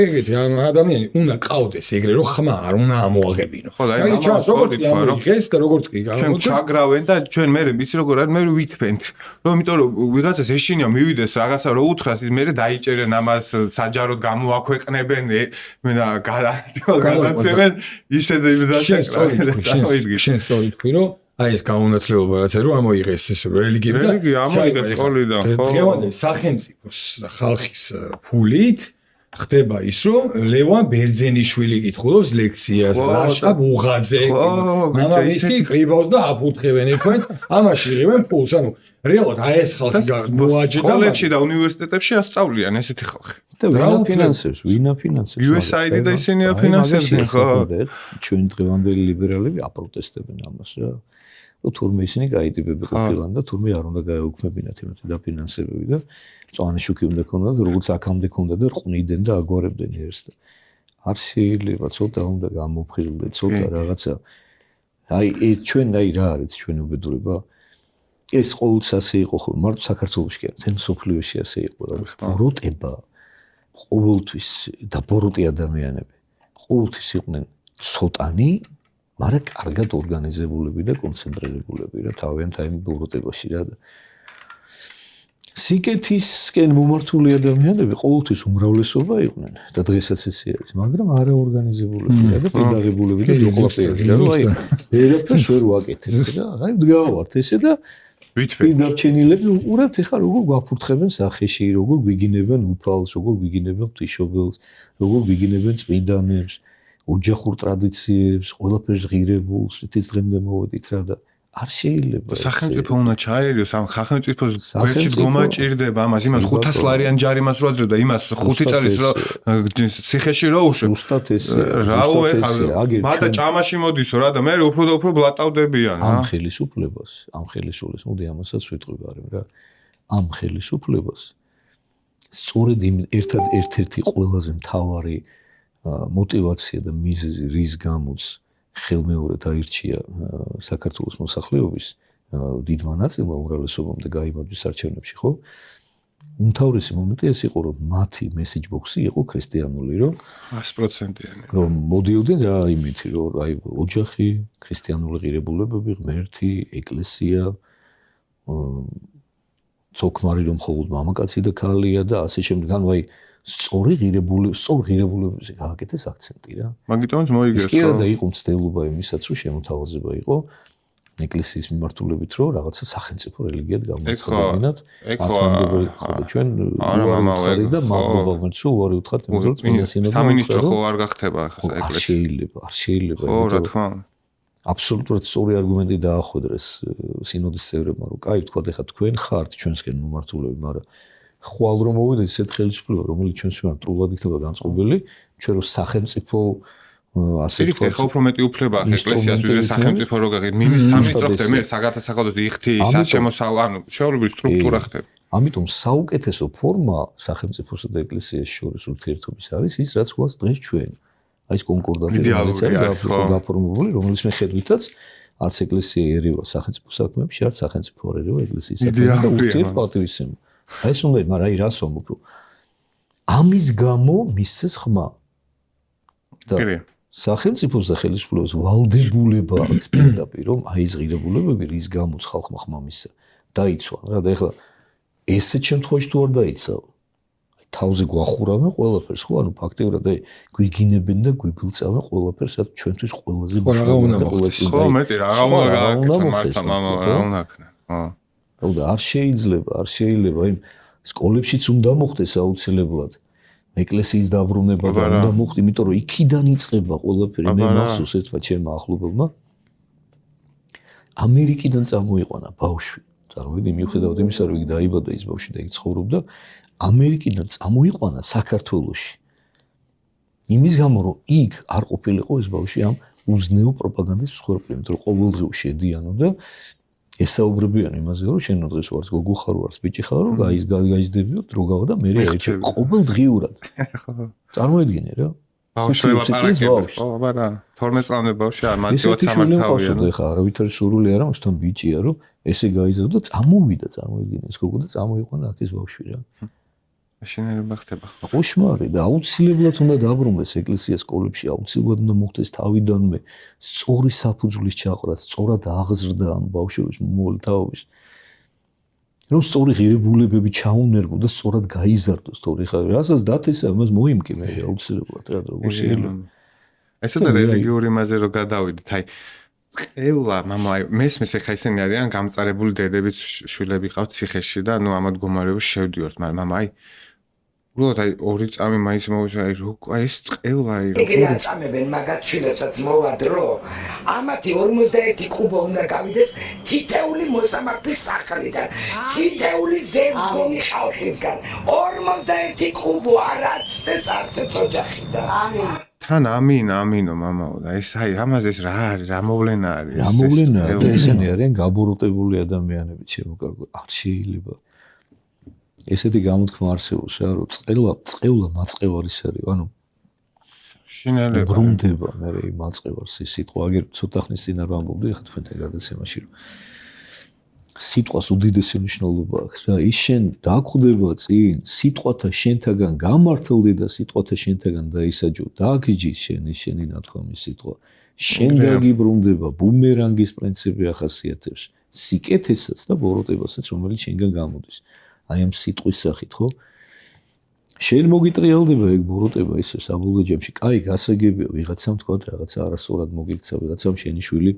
ეგეთი ადამიანი უნდა ყავდეს ეგრე რომ ხმა არ უნდა ამოაღებინო აი ჩანს როგორც კი ამოიღეს და როგორც კი გამოდის ჩაგრავენ და ჩვენ მე ვიცი როგორ არის მე ვითფენთ რომ იმიტომ რომ ვიღაცას ეშინია მივიდეს რაღაცა რო უთხრას ის მე დაიჭერენ ამას საჯაროდ გამოაქვეყნებენ მე და გადაცემენ ისე და შენ სწორი თქვი რომ აი ეს გაუნათლებლობა რაც არის რომ ამოიღეს ეს რელიგიები და ამოიღეს ყოლიდან ხო დღევანდელი სახელმწიფოს და ხალხის ფულით ხდება ის რომ ლევან ბერძენიშვილი კითხულობს ლექციას რაშა ბუღაძე მამამისი კრიბავს და აფუთხებენ ერთმანეთს ამაში იღებენ ფულს ანუ რეალურად აი ეს ხალხი მოაჯდა კოლეჯში და უნივერსიტეტებში ასწავლიან ესეთი ხალხი და ვინა ფინანსებს USAID და ისინი აფინანსებენ ხო ჩვენ დღევანდელი ლიბერალები აპროტესტებენ ამას რა თურმე ისინი გაიტიბები ყოფილან და თურმე არ უნდა გაეუქმებინათ იმათი დაფინანსებები და წვანი შუქი უნდა ქონდათ როგორც აქამდე ქონდა და რყვნიდნენ და აგვარებდნენ ერთს და არ შეიძლება ცოტა უნდა გამოფხიზლდეთ ცოტა რაღაცა აი ეს ჩვენ აი რა არის ჩვენ უბედურება ეს ყოველთვის ასე იყო ხო მარტო საქართველოში კი არა თემ სოფლიოში ასე იყო რა ბოროტება ყოველთვის და ბოროტი ადამიანები ყოველთვის იყვნენ ცოტანი მაგრამ კარგად ორგანიზებულები და კონცენტრირებულები რა თავიანთ აი ბოროტებაში რა სიკეთისკენ მომართული ადამიანები ყოველთვის უმრავლესობა იყვნენ და დღესაც ესე არის მაგრამ არაორგანიზებულები და პედაგოგები და დიოკლაპიები რა აი ვერაფერს ვერ ვაკეთებთ რა აი დგავართ ესე და ვიდარჩენილები უყურებთ ეხლა როგორ გვაფურთხებენ სახეში როგორ გვიგინებენ უფალს როგორ გვიგინებენ ღვთისმშობელს როგორ გვიგინებენ წმინდანებს ოჯახურ ტრადიციებს ყველაფერს ღირებულს რის დღემდე მოვედით რა და არ შეიძლება სახელმწიფო უნდა ჩაერიოს ამ სახელმწიფოს გვერდში გომაჭირდება ამას იმას 500 ლარიან ჯარიმას რო აძლევდა იმას 5 წელს რო ციხეში რო უშვებ ზუსტად ეს რაო ეხლა მადა ჭამაში მოდისო რა და მე უფრო და უფრო ბლატავდებიან რა ამ ხელისუფლებას მოდი ამასაც ვიტყვი ბარემ რა ამ ხელისუფლებას სწორედ ერთ-ერთი ყველაზე მთავარი мотивация და მიზეზი რის გამოც ხელმეორედ აირჩია საქართველოს მოსახლეობის დიდმა ნაწილმა უმრავლესობამდე გაიმარჯვეს არჩევნებში ხო უმთავრესი მომენტი ეს იყო რომ მათი მესეჯ ბოქსი იყო ქრისტიანული რომ 100%-იანი რომ მოდიოდნენ რა იმითი რომ აი ოჯახი ქრისტიანული ღირებულებები ღმერთი ეკლესია ცოქმარი რომ მხოლოდ მამაკაცი და ქალია და ასე შემდეგ ანუ აი სწორ ღირებულებებზე გააკეთეს აქცენტი რა. მაგიტომაც მოიგეს. კი და იყო მცდელობა იმისაც რომ შემოთავაზება იყო ეკლესიის მიმართულებით რომ რაღაცა სახელმწიფო რელიგიად გამოცხადებინათ. ხო ჩვენ უარი და მადლობა ღმერთს რომ უარი უთხრათ იმიტომ რომ წმინდა სინოდი სამინისტრო ხო არ გახდება ახლა ეკლესია. არ შეიძლება. ხო რა თქმა უნდა. აბსოლუტურად სწორი არგუმენტი დაახვედრეს სინოდის წევრებმა, რომ კაი, თქვათ, ეხლა თქვენ ხართ ჩვენსკენ მომართულები, მაგრამ ხვალ რომ მოვიდეთ ისეთ ხელისუფლება, რომელიც ჩვენს მიმართ ტრულად იქნება განწყობილი, ჩვენ რომ სახელმწიფო ასე ვთქვათ, ხო უფრო მეტი უფლება აქვს ეკლესიას, ვიდრე სახელმწიფო რო გაგეთ. მინისტროსთან მე საგადასახადოს იხთი, საშემოსავლო, ანუ შეუძლებელი სტრუქტურა ხდება. ამიტომ საუკეთესო ფორმა სახელმწიფოსა და ეკლესიის შორის ურთიერთობის არის ის, რაც გვაქვს დღეს ჩვენ. აი ეს კონკორდატი, რომელიც არის გაფორმებული, რომლის მიხედვითაც არც ეკლესია ერევა სახელმწიფო საქმეებში, არც სახელმწიფო არ ერევა ეკლესიის საქმეებში და ურთიერთპატივისცემა. აი ეს უნდა, მაგრამ აი რას ვამბობ, რომ ამის გამო მისცეს ხმა. და სახელმწიფოს და ხელისუფლების ვალდებულება აქვს პირდაპირ, რომ აი ეს ღირებულებები, რის გამოც ხალხმა ხმა მისცა, დაიცვან რა და ეხლა ესეთ შემთხვევაში თუ არ დაიცავ, აი თავზე გვახურავენ ყველაფერს, ხო, ანუ ფაქტიურად აი გვიგინებენ და გვიბილწავენ ყველაფერს, რაც ჩვენთვის ყველაზე მნიშვნელოვანია. ხო, მეტი რა უნდა გააკეთო მართა მამა, რა უნდა ქნა. ხო. და არ შეიძლება, აი სკოლებშიც უნდა მოხდეს აუცილებლად. ეკლესიის დაბრუნება და უნდა მოხდეს, იმიტომ რომ იქიდან იწყება ყველაფერი. მე მახსოვს ერთმა ჩემმა ახლობელმა ამერიკიდან წამოიყვანა ბავშვი. წარმოიდგინე, მიუხედავად იმისა, რომ იქ დაიბადა ის ბავშვი და იქ ცხოვრობდა, ამერიკიდან წამოიყვანა საქართველოში. იმის გამო, რომ იქ არ ყოფილიყო ეს ბავშვი ამ უზნეო პროპაგანდის მსხვერპლი, იმიტომ რომ ყოველდღიურ შედიანო და ესაუბრებიან იმაზე, რომ შენ დღეს ვარს გოგო ხარ, ვარს ბიჭი ხარ, რომ გაიზდებიო, დროგავა და მე ერთში ყოველდღიურად. წარმოიდგინე რა. ბავშვი ლაპარაკობს, ხო, აბა 12 წლამდე ბავშვი არ მარტივად სამართავია. ხა არავითარი სურვილი არ აქვს, თან ბიჭია, რომ ესე გაიზარდა და წამოვიდა, წარმოიდგინე, ეს გოგო და წამოიყვანა აქ ეს ბავშვი რა. შენერება ხდება ხო? კოშმარი და აუცილებლად უნდა დაბრუნდეს ეკლესია სკოლებში, აუცილებლად უნდა მოხდეს თავიდანვე სწორი საფუძვლის ჩაყრა, სწორად აღზრდა ამ ბავშვების მოვალეობის. რომ სწორი ღირებულებები ჩაუნერგო და სწორად გაიზარდოს თორე ხა რასაც დათესა მას მოიმკი მე აუცილებლად რა როგორ შეიძლება. ესე და რელიგიური იმაზე რომ გადავიდეთ, აი ყევლა მამა აი მესმის ეხა ისინი არიან გამწარებული დედებით შვილები ყავთ ციხეში და ნუ ამ მდგომარეობაში შევდივართ, მაგრამ მამა აი უბრალოდ აი ორი წამი მაინც მოვიდა აი ეს ყევლა აი ეგრე აწამებენ მაგათ შვილებსაც მოვა დრო ამათი 51 კუბო უნდა გავიდეს თითეული მოსამართლის სახლიდან თითეული ზემდგომი ხალხისგან 51 კუბო არაცდეს არც ოჯახიდან ამინ თან ამინო მამაო და ეს აი ამაზე ეს რა არის რა მოვლენა არის რა მოვლენა და ესენი არიან გაბოროტებული ადამიანები ჩემო კარგო არ შეიძლება ესეთი გამოთქმა არსებობს რა რომ წყევლა მაწყევარის არის ანუ შინელება ბრუნდება მე მაწყევარს ის სიტყვა აგერ ცოტა ხნის წინ არ ვამბობდი ხა თქვენთან გადაცემაში რომ სიტყვას უდიდესი მნიშვნელობა აქვს რა ის შენ დაგვხვდება წინ სიტყვათა შენთაგან გამართლდი და სიტყვათა შენთაგან დაისაჯო დაგიჯის შენი ნათქვამი სიტყვა შენ დაგიბრუნდება ბუმერანგის პრინციპი ახასიათებს სიკეთესაც და ბოროტებასაც რომელიც შენგან გამოდის აი ამ სიტყვის სახით ხო შენ მოგიტრიალდება ეგ ბოროტება ისე საბოლოო ჯამში კაი გასაგებია ვიღაცამ თქვა რაღაცა არასწორად მოგიქცა ვიღაცამ შენი შვილი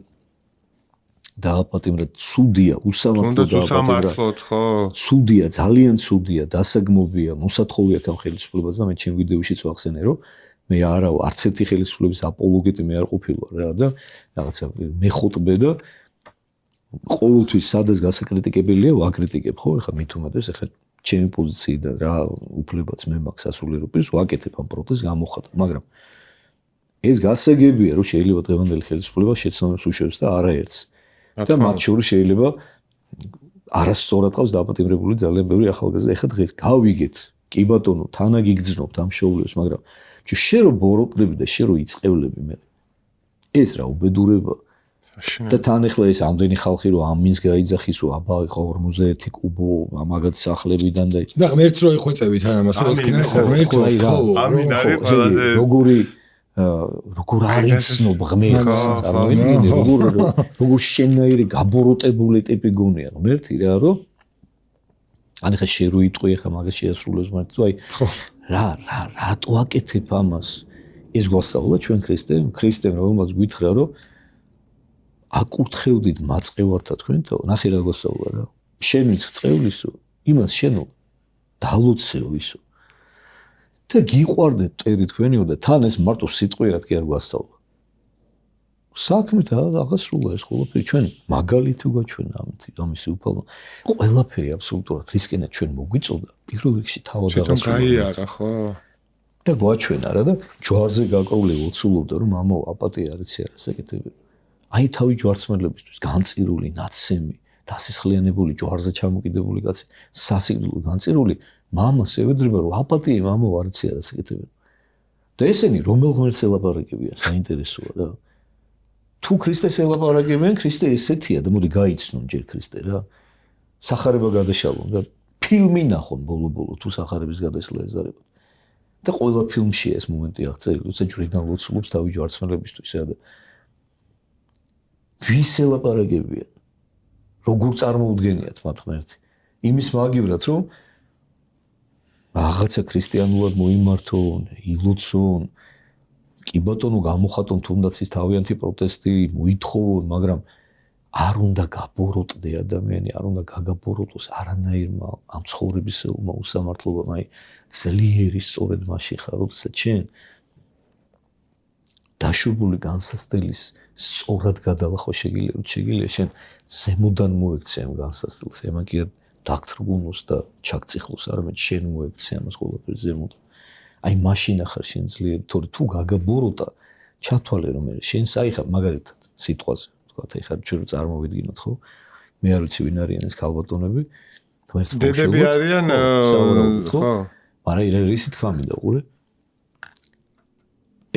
დააპატიმრა ცუდია უსამართლოდ ხო ცუდია ძალიან ცუდია დასაგმობია მოსათხოვია ამ ხელისუფლებას და მე ჩემ ვიდეოშიც ვახსენე რომ მე არც ერთი ხელისუფლების აპოლოგეტი მე არ ყოფილვარ რა და რაღაცა მეხოტბე და ყოველთვის სადაც გასაკრიტიკებელია ვაკრიტიკებ ხო ეხლა მით უმეტეს ეხლა ჩემი პოზიციიდან რა უფლებაც მე მაქვს ასულიერო პირს ვაკეთებ ამ პროტესტს გამოხატავ მაგრამ ეს გასაგებია რომ შეიძლება დღევანდელი ხელისუფლება შეცდომებს უშვებს და არაერთს და მათ შორის შეიძლება არასწორად ყავს დაპატიმრებული ძალიან ბევრი ახალგაზრდა ეხლა დღეს გავიგეთ კი ბატონო თანაგიგრძნობთ ამ შოულებს მაგრამ შენ რო ბოროტები და შენ რო იწევლები მე ეს რა უბედურება და თან ახლა ეს ამდენი ხალხი რომ ამინს გაიძახის რომ აბა ხო 51 კუბო ამაგად სახლებიდან და და ღმერთს რო იხვეწებით ან ამას რო თქვენ ხო ღმერთს ამინ არის ყველაზე როგორ არიცნობ ღმერთს წარმოიდგინე როგორ შენაირი გაბოროტებული ტიპი გონია ღმერთი რა რომ ან ხა შე რო იტყვი ხა მაგას შეასრულებს მაგრამ თუ აი რატო აკეთებ ამას ეს გვასწავლა ჩვენ ქრისტემ რომელმაც გვითხრა რომ აკურთხევდით მაწყევართა თქვენთო ნახე რა გვასწავლა რა შენ ვინც წევლისო იმას შენო დალოცეო ისო და გიყვარდეთ წერი თქვენიო და თან ეს მარტო სიტყვიერად კი არ გვასწავლა საქმით აღასრულა ეს ყველაფერი ჩვენ მაგალითი გაჩვენა ამისი უფალო ყველაფერი აბსოლუტურად რისკენად ჩვენ მოგვიწოდა პირველ რიგში თავად აღასრულა გაიარა ხო და გვაჩვენა რა და ჯვარზე გაკრული ოცულობდა რომ ამო აპატია არის არა საკეთებელი აი თავი ჯვარცმელებისთვის განწირული ნაცემი დასისხლიანებული ჯვარზე ჩამოკიდებული კაცი სასიკვდილო განწირული მამას ევედრება რომ აპატია მამო არც არა საკეთებელი და ესენი რომელ ღმერთს ელაპარაკებია საინტერესოა რა თუ ქრისტეს ელაპარაკებენ ქრისტე ესეთია და მოდი გაიცნონ ჯერ ქრისტე რა სახარება გადაშალონ და ფილმი ნახონ ბოლო თუ სახარების გადასვლა ეზარება და ყველა ფილმში ეს მომენტი აღწერილი როცა ჯვრიდან ლოცულობს თავი ჯვარცმელებისთვის და ვის ელაპარაკებიან როგორ წარმოუდგენიათ მათ ღმერთი იმის მაგივრად რომ რაღაცა ქრისტიანულად მოიმართონ ილოცონ კი ბატონო გამოხატონ თუნდაც ის თავიანთი პროტესტი მოითხოვონ მაგრამ არ უნდა გაბოროტდე ადამიანი არ უნდა გაგაბოროტოს არანაირმა ამ ცხოვრებისეულმა უსამართლობამ აი ძლიერი სწორედ მაშინ ხარ როდესაც შენ დაშვებული განსასწრების სწორად გადალახვა შეგიძლია შენ ზემოდან მოექცე ამ განსასწრებს ემან კი დაგთრგუნოს და ჩაგწიხლოს არამედ შენ მოექცე ამას ყველაფერს ზემოდან აი მაშინ ახარ შენ ძლიერი თორე თუ გაგაბოროტა ჩათვალე რომ შენ საიხარ მაგალითად სიტყვაზე თქვა აი ხარ ჩვენ წარმოვიდგინოთ ხო მე არ ვიცი ვინ არიან ეს ქალბატონები დედები არიან ხო მაგრამ ისე თქვა მინდა ყურე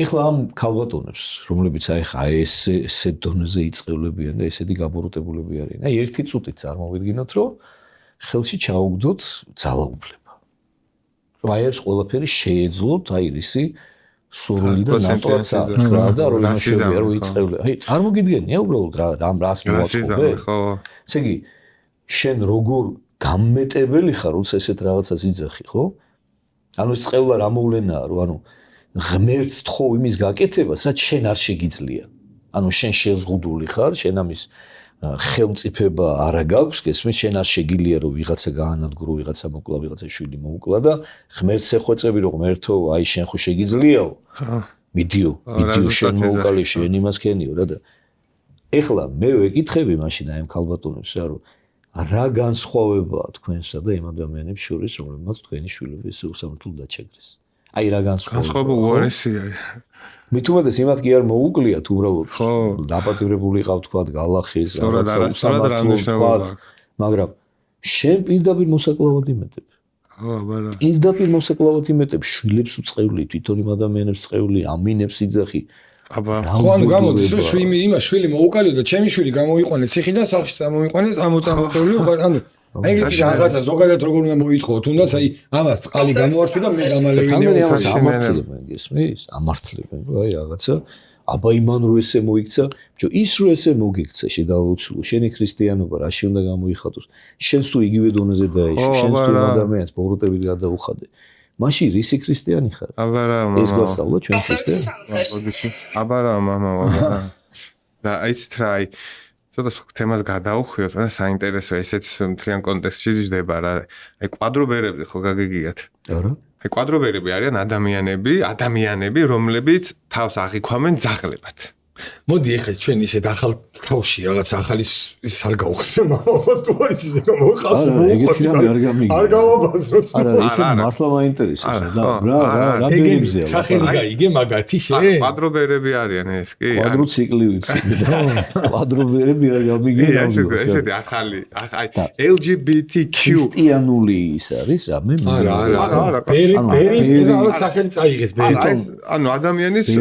ეხლა ამ ქალბატონებს რომლებიც აი ხა ესე დონეზე იწყებლებიან და ესეთი გაბოროტებულები არიან აი ერთი წუთით წარმოვიდგინოთ რომ ხელში ჩაუგდოთ ძალაუფლება რომ აი ეს ყველაფერი შეეძლოთ აი რისი სურვილი და ნატოცა რა და რომ იმაშია რომ იწყებლე აი წარმოგიდგენია უბრალოდ რას მოვაწყობე ხო ესე იგი შენ როგორ გამმეტებელი ხარ როცა ესეთ რაღაცას იძახი ხო ანუ ეს წევლა რა მოვლენაა რომ ანუ ღმერთს თხოვ იმის გაკეთებას რაც შენ არ შეგიძლია ანუ შენ შეზღუდული ხარ შენ ამის ხელმწიფება არა გაქვს გესმის შენ არ შეგიძლია რომ ვიღაცა გაანადგურო ვიღაცა მოკლა ვიღაცა შვილი მოუკლა და ღმერთს ეხვეწები რომ ღმერთო აი შენ ხო შეგიძლიაო მიდიო შენ მოუკალე შენ იმას ქენიო რა და ეხლა მე ვეკითხები მაშინ აი ამ ქალბატონებს რა რომ რა განსხვავებაა თქვენსა და იმ ადამიანებს შორის რომლებმაც თქვენი შვილები ესე უსამართლოდ დაჩაგდეს აი რა განსხვავება უარესია მით უმეტეს იმათ კი არ მოუკვლიათ უბრალოდ დაპატიმრებული ყავ თქვა გალახის მაგრამ შენ პირდაპირ მოსაკლავად იმეტებ პირდაპირ მოსაკლავად იმეტებ შვილებს უწყევლი თვითონ იმ ადამიანებს წევლი ამინებს იძახი აბა ხო ანუ გამოდის რომ შვილი მოუკალიო და ჩემი შვილი გამოიყვანე ციხიდან სახლში წამოიყვანე ამოწამოწევლი ანუ ეგეთი რაღაცა ზოგადად როგორ უნდა მოითხოვო თუნდაც აი ამას წყალი გამოარჩი და მე გამალევინე ამართლებენ გესმის ამართლებენ აი რაღაცა აბა იმან რო ესე მოიქცა ბიჭო ის რო ესე მოგიქცა შედალოცულო შენი ქრისტიანობა რაში უნდა გამოიხატოს შენს თუ იგივე დონეზე დაეშო შენს თუ ადამიანს ბოროტებით გადაუხადე მაშინ რისი ქრისტიანი ხარ აბარა ეს გვასწავლა ჩვენ ქრისტიანი აბარა მამა და აი თრაი ცოტა თემას გადაუხვიოთ და საინტერესო ესეც მთლიან კონტექსტში ჯდება რა აი კვადრობერები ხო გაგიგიათ არა აი კვადრობერები არიან ადამიანები რომლებიც თავს აღიქვამენ ძაღლებად მოდი ეხლა ჩვენ ისეთ ახალ თავში რაღაც ახალი ის არ გავხსნე მამას თუ არის ისე გამოხავს ეგეთი რამე არ გამიგია არ გავაბაზროთ არა ისე მართლა მაინტერესებს რა ბერებზეა სახელი გაიგე მაგათი შენ კვადრობერები არიან ეს კი კვადროციკლი ვიცი და კვადრობერები არ გამიგია ესეთი ახალი აი LGBTQ ქრისტიანული ის არის რამე არა ბერი რა სახელი წაიღეს ბერი ანუ ადამიანის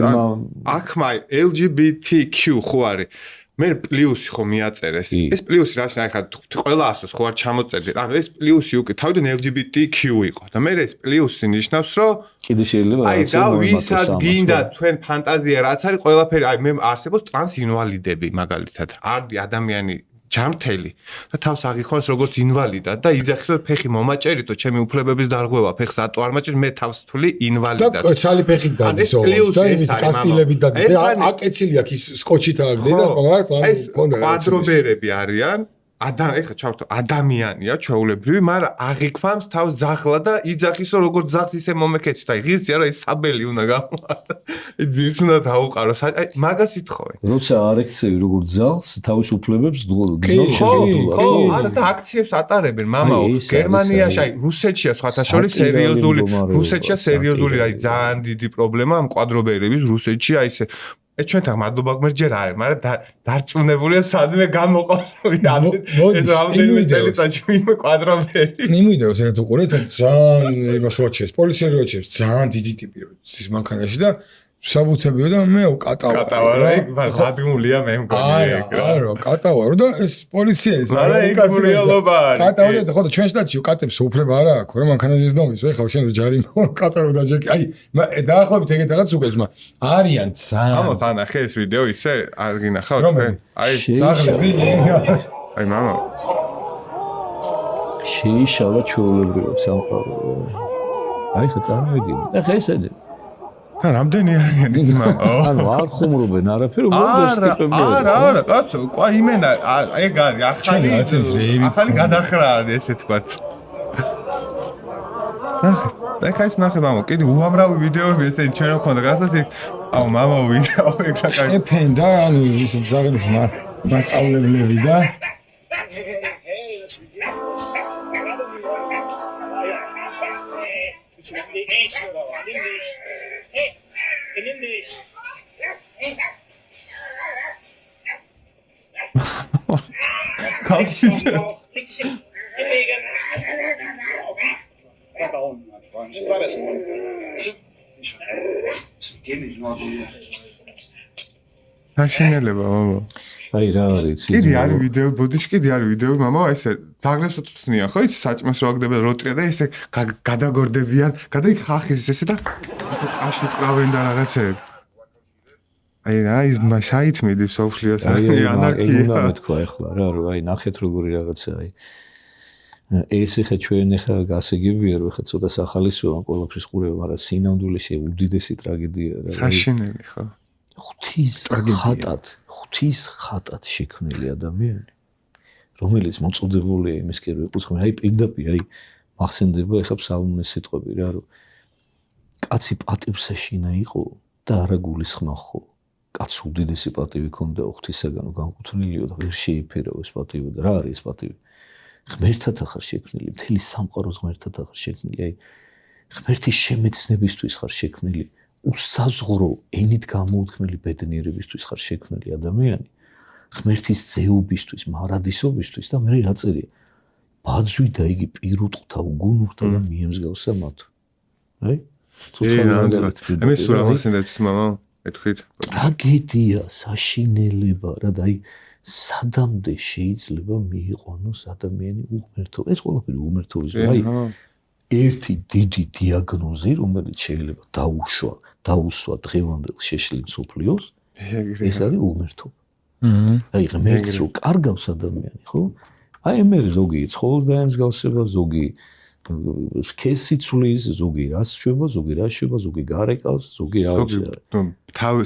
აქმა LGBTQ ხო არის მე პლუსი ხო მიაწერეს ეს პლუსი რას ნახა ყველა ასოს ხო არ ჩამოწერდი ანუ ეს პლუსი უკვე თავიდან LGBTQ იყო და მე ეს პლუსი ნიშნავს რომ კიდე შეიძლება აი და ვისაც გინდა თქვენ ფანტაზია რაც არის ყველაფერი აი მე არსებობს ტრანსინვალიდები მაგალითად არის ადამიანი ჯამთელი და თავს აღიქვამს როგორც ინვალიდად და იძახის რომ ფეხი მომაჭერითო ჩემი უფლებების დარღვევა ფეხს ატო არ მაჭერ მე თავს თვლი ინვალიდად და ცალი ფეხით დადის და იმით კასტილებით დადის და აკეცილი აქვს ის სკოჩით აგდე და მაგათ ეს კვადრობერები არიან ეხა ჩავთო ადამიანია ჩვეულებრივი, მაგრამ აღიქვამს თავს ძახლა და იძახის რომ როგორც ძახს ისე მომეკეცით. აი ღირსი არა, ის საბელი უნდა გამოაყო. ძირს უნდა დაუყაროს. აი მაგას ითხოვენ. როცა არ ექცევი როგორც ძალს, თავის უფლებებს გზნობს ხო, შეძლებულად. არა და აქციებს ატარებენ, მამაო. გერმანიაში, აი რუსეთშია სხვათა შორის სერიოზული, აი ძალიან დიდი პრობლემა ამ კვადრობერების რუსეთში, აი ესე ჩვენთან მადლობა გმერ ჯერ არის, მაგრამ დარწმუნებულია სადმე გამოყავს. ეს რამდენიმე წელიწადში ვინმე კვადრობერი. ნიმიდევს ერთ უყურეთ ძალიან იმას როჩეს, პოლიციელი როჩეს, ძალიან დიდი ტიპი ის მანქანაში და საბუთებიო და მე კატავარო, დადგმულია მე მგონი ეგ რა. არა, კატავარო და ეს პოლიციის მაგრამ ეგ რეალობა არის. კატავარო და ხო და ჩვენ შტატში კატებს უფლება არა აქვს, რომ მანქანაზე ზდომის, ეხლა შენ ჯარიმა კატავარო და ჯეკი. აი დაახლოებით ეგეთ რაღაც უკეთს, მაგრამ არიან ძალიან. ამოთ ანახე ეს ვიდეო ისე არ გინახავთ თქვენ? აი ზაღლები. აი მამა შეიშალა ჩვეულებრივად სამყარო. აი ხა წარმოგიდგენთ. ეხა ესენი რამდენი არიან ის მამაო? ანუ არ ხუმრობენ არაფერ, უბრალოდ სტიპებია. არა, კაცო, ყვა იმენა, ეგ არის ახალი გადახრა არის ესე თქვათ. ეხა ის ნახე მამაო, კიდე უამრავი ვიდეოები ესე ჩვენ მქონდა გასასი. აუ მამაო ვიდეო ეგ რა კაი. ეფენდა, ანუ ის ზაღლის მასწავლებლები დააშენელება მამა. აი რა არის ის? კიდე არის ვიდეო, ბოდიში კიდე არის ვიდეო, მამა, აი ესე დაგლესო თუნია, ხო? ის საჭმელს რო აგდება როტრია და ესე გადაგორდებიან, გადაიქ ხახის ესე და აში კრავენ და რაღაცეები. აი რა ის საითმიდი სოფლიოს აი ანარქია. უნდა მეთქვა ახლა რა, რომ აი ნახეთ როგორი რაღაცა აი ეს ხა ჩვენ ხა გასაგებია რომ ხა ცოტა სახალისოა ყველაფრის ყურება, მაგრამ სინამდვილეში უდიდესი ტრაგედია რა. საშინელი ხო? ღვთის ხატად შექმნილი ადამიანი, რომელიც მოწოდებულია იმისკენ რომ იყოს, აი პირდაპირ აი მახსენდება ხა ფსალმუნის სიტყვები რა, რომ კაცი პატივს ეშინა იყო და არა გულისხმა ხო. კაცს უდიდესი პატივი ქონდა ღვთისაგან განკუთვნილიო და ვერ შეიფერო ეს პატივი და რა არის ეს პატივი? ღმერთად ახარ შექმნილი, მთელი სამყაროს ღმერთად ახარ შექმნილი, აი ღმერთის შემეცნებისთვის ხარ შექმნილი, უსაზღურო ენით გამოუთქმელი ბედნიერებისთვის ხარ შექმნილი ადამიანი, ღმერთის ძეობისთვის, მარადისობისთვის და მე რა წერია? ბაძვი და იგი პირუტყთა უგუნურთა და მიემსგავსა მათ. აი? მე სულ ამასენდეთ მამა, ეთქვით. ტრაგედია, საშინელება რა და აი სადამდე შეიძლება მიიყვანოს ადამიანი უღმერთო. ეს ყველაფერი უღმერთობისგან. აი ერთი დიდი დიაგნოზი, რომელიც შეიძლება დაუსვა დღევანდელ შეშლილ მსოფლიოს, ეს არის უღმერთობა. აი ღმერთს რო კარგავს ადამიანი, ხო? აი მე ზოგი ცხოველს დაემსგავსება, ზოგი სქესიცulis, ზოგი რას შვება, ზოგი რას შვება, ზოგი გარეკავს, ზოგი რა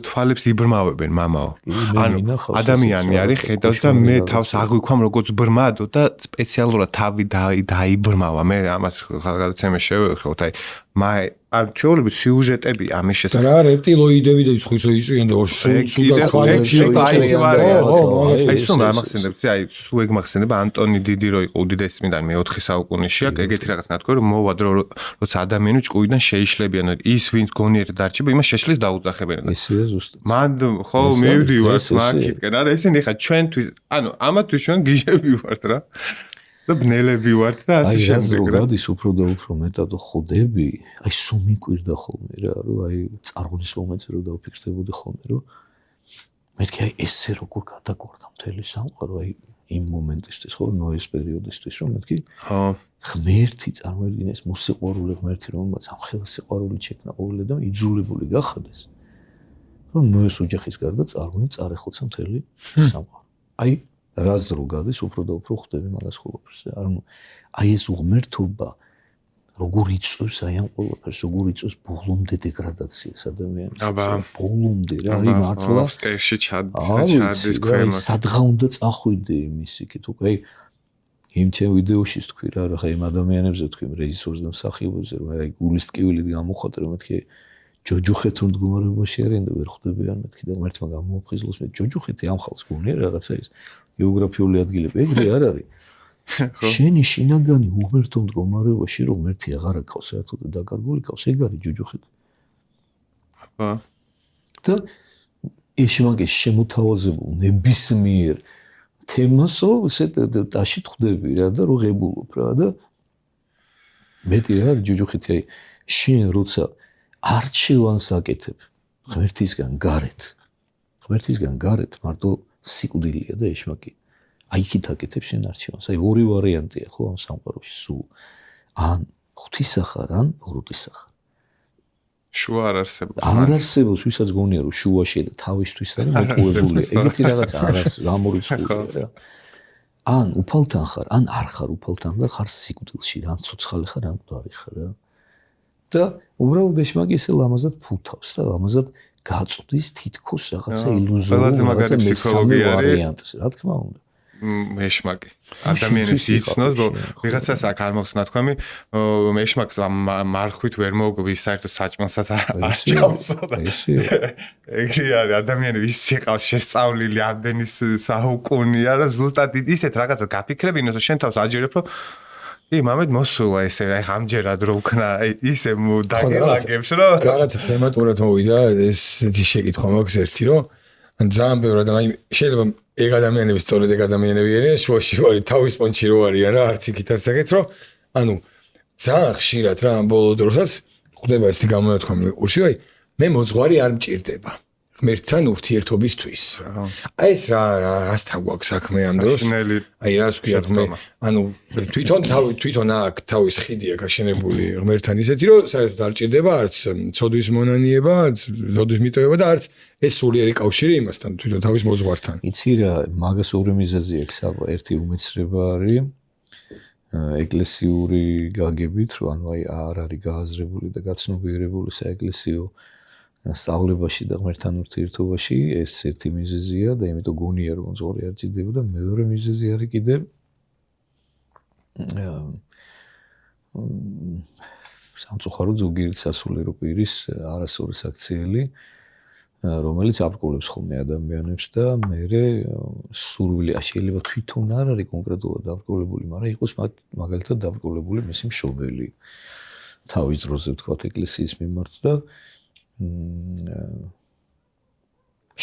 თვალებს იბრმავებენ მამაო. ანუ ადამიანი არის ხედავს და მე თავს აღვიქვამ როგორც ბრმადო და სპეციალურად თავი დაიბრმავა. მე ამას გადაცემე შევეხოთ, აი არ ჩვეულებრივ სიუჟეტები ამის შესახებ. რა რეპტილოიდები და ცხვის იჭრიან და სულ ხვალებში აი სულ ამახსენებთ, აი სულ ეგ მახსენდება ანტონი დიდი რო იყო უდიდესი წმინდანი მე-4 საუკუნეშია, ეგეთი რაღაც ნათქვი რომ მოვა დრო როცა ადამიანი ჭკუიდან შეიშლებიან, ის ვინც გონიერად დარჩება, იმას შეშლის დაუძახებენ. ისეა ზუსტად. მან ხო მივდივართ მაგითკენ, არა ესენი ხა ჩვენთვის, ანუ ამათთვის ჩვენ გიჟები ვართ რა. და ბნელები ვართ და ასე შემდეგ. აი რა გადის უფრო და უფრო მეტად ხვდები, აი სულ მიკვირდა ხოლმე რა, რომ აი წარღვნის მომენტზე რო დავფიქრდებოდი ხოლმე, რომ მეთქი აი ესე როგორ გადაგორდა მთელი სამყარო, აი იმ მომენტისთვის ხო, ნოეს პერიოდისთვის, რომ მეთქი ხო ღმერთი წარმოედგინეს მოსიყვარული ღმერთი, რომელმაც ამ ხელს სიყვარული შექმნა ყოველი და იძულებული გახადეს, რომ ნოეს ოჯახის გარდა წარღვნი წარეხოცა მთელი სამყარო. აი რაც დრო გადის უფრო და უფრო ხვდები მაგას ყველაფერს. ანუ აი ეს უღმერთობა როგორ იწვევს აი ამ ყველაფერს, როგორ იწვევს ბოლომდე დეგრადაციას ადამიანს. აბა. ბოლომდე რა, არის მართლა. სტეში ჩადის ქვემოთ. სადღა უნდა წახვიდე იმის იქით, უკვე აი იმ ჩემ ვიდეოში თქვი რა, ხა იმ ადამიანებზე თქვი, რეჟისორს და მსახიობებზე, რომ აი გულის ტკივილით გამოხატე, რომ მეთქი ჯოჯუხეთ რომ მდგომარეობაში არიან და ვერ ხვდებიან მეთქი და ერთმა გამოაფხიზლოს მე ჯოჯუხეთი ამ ხალხს გონია რაღაცა ის გეოგრაფიული ადგილები ეგრე არ არის. შენი შინაგანი უღმერთო მდგომარეობაში რომ ერთი აღარ აკავს საერთოდ და დაკარგული ყავს, ეგ არის ჯოჯუხეთი. აბა. და ეს მაგის შემოთავაზებულ ნებისმიერ თემასო ესე დაშით ხვდები რა და რო ღებულობ რა და მეტი რა ჯოჯუხეთი აი შენ როცა არჩევანს აკეთებ ღმერთისგან გარეთ მარტო სიკვდილია და ეშმაკი აი იქით აკეთებ შენ არჩევანს აი ორი ვარიანტია ხო ამ სამყაროში სულ ან ღვთისახარ ან ბოროტისახარ შუა არ არსებობს. არ არსებობს, ვისაც გონია რომ შუაში და თავისთვის არის მოტყუებულია. ეგეთი რაღაცა არ არსებობს, ამორიცხულია რა. ან უფალთან ხარ, ან არ ხარ უფალთან და ხარ სიკვდილში, ან ცოცხალი ხარ, ან მკვდარი ხარ რა. და უბრალოდ ეშმაკი ესე ლამაზად ფუთავს და ლამაზად გაწვდის თითქოს რაღაცა ილუზორულ რაღაცა მესამე ვარიანტს, რა თქმა უნდა. მეშმაკი ადამიანებს იცნობს რომ ვიღაცას აქ არ მოხსნა თქვენი მეშმაკს მარხვით ვერ მოგვის საერთოდ საჭმელსაც არ ჭამსო და ეგრე არის ადამიანები ის იყავს შესწავლილი ამდენის საუკუნია რა ზუსტად ისეთ რაღაცა გაფიქრებინო რომ შენ თავს აჯერებ რომ მამედ მოსულა ესე აი ამჯერად რო ვქნა ისე დაგელაგებს რომ რაღაცა თემატურად მოვიდა ესეთი შეკითხვა მაქვს ერთი რომ ძალიან ბევრად აი შეიძლება ეგ ადამიანები სწორედ ეგ ადამიანები არიან შუაში რო არის თავის პონჩი რო არიან რა არც იქით არ საკეთ რომ ანუ ძალიან ხშირად რა ამ ბოლო დროსაც ხდება ესეთი გამონათქვამი ყურში აი მე მოძღვარი არ მჭირდება ღმერთთან ურთიერთობისთვის აი ეს რასთან გვაქვს საქმე ამ დროს აი რას ვქიათ მე ანუ თვითონ აქ თავის ხიდი აქ აშენებული ღმერთთან ისეთი რომ საერთოდ არ ჭირდება არც ცოდვის მონანიება არც ცოდვის მიტოვება და არც ეს სულიერი კავშირი იმასთან თვითონ თავის მოძღვართან იცი რა მაგას ორი მიზეზი აქვს აბა ერთი უმეცრება არის ეკლესიური გაგებით რომ ანუ აი არ არის გააზრებული და გაცნობიერებული საეკლესიო სწავლებაში და ღმერთთან ურთიერთობაში ეს ერთი მიზეზია და იმიტომ გონია რომ ზორი არ ჭირდება და მეორე მიზეზი არის კიდე სამწუხაროდ ზოგიერთ სასულიერო პირის არასწორი საქციელი რომელიც აბკოლებს ხოლმე ადამიანებს და მე სურვილი შეიძლება თვითონ არ არის კონკრეტულად აბკოლებული მაგრამ იყოს მაგალითად აბკოლებული მისი მშობელი თავის დროზე ვთქვათ ეკლესიის მიმართ და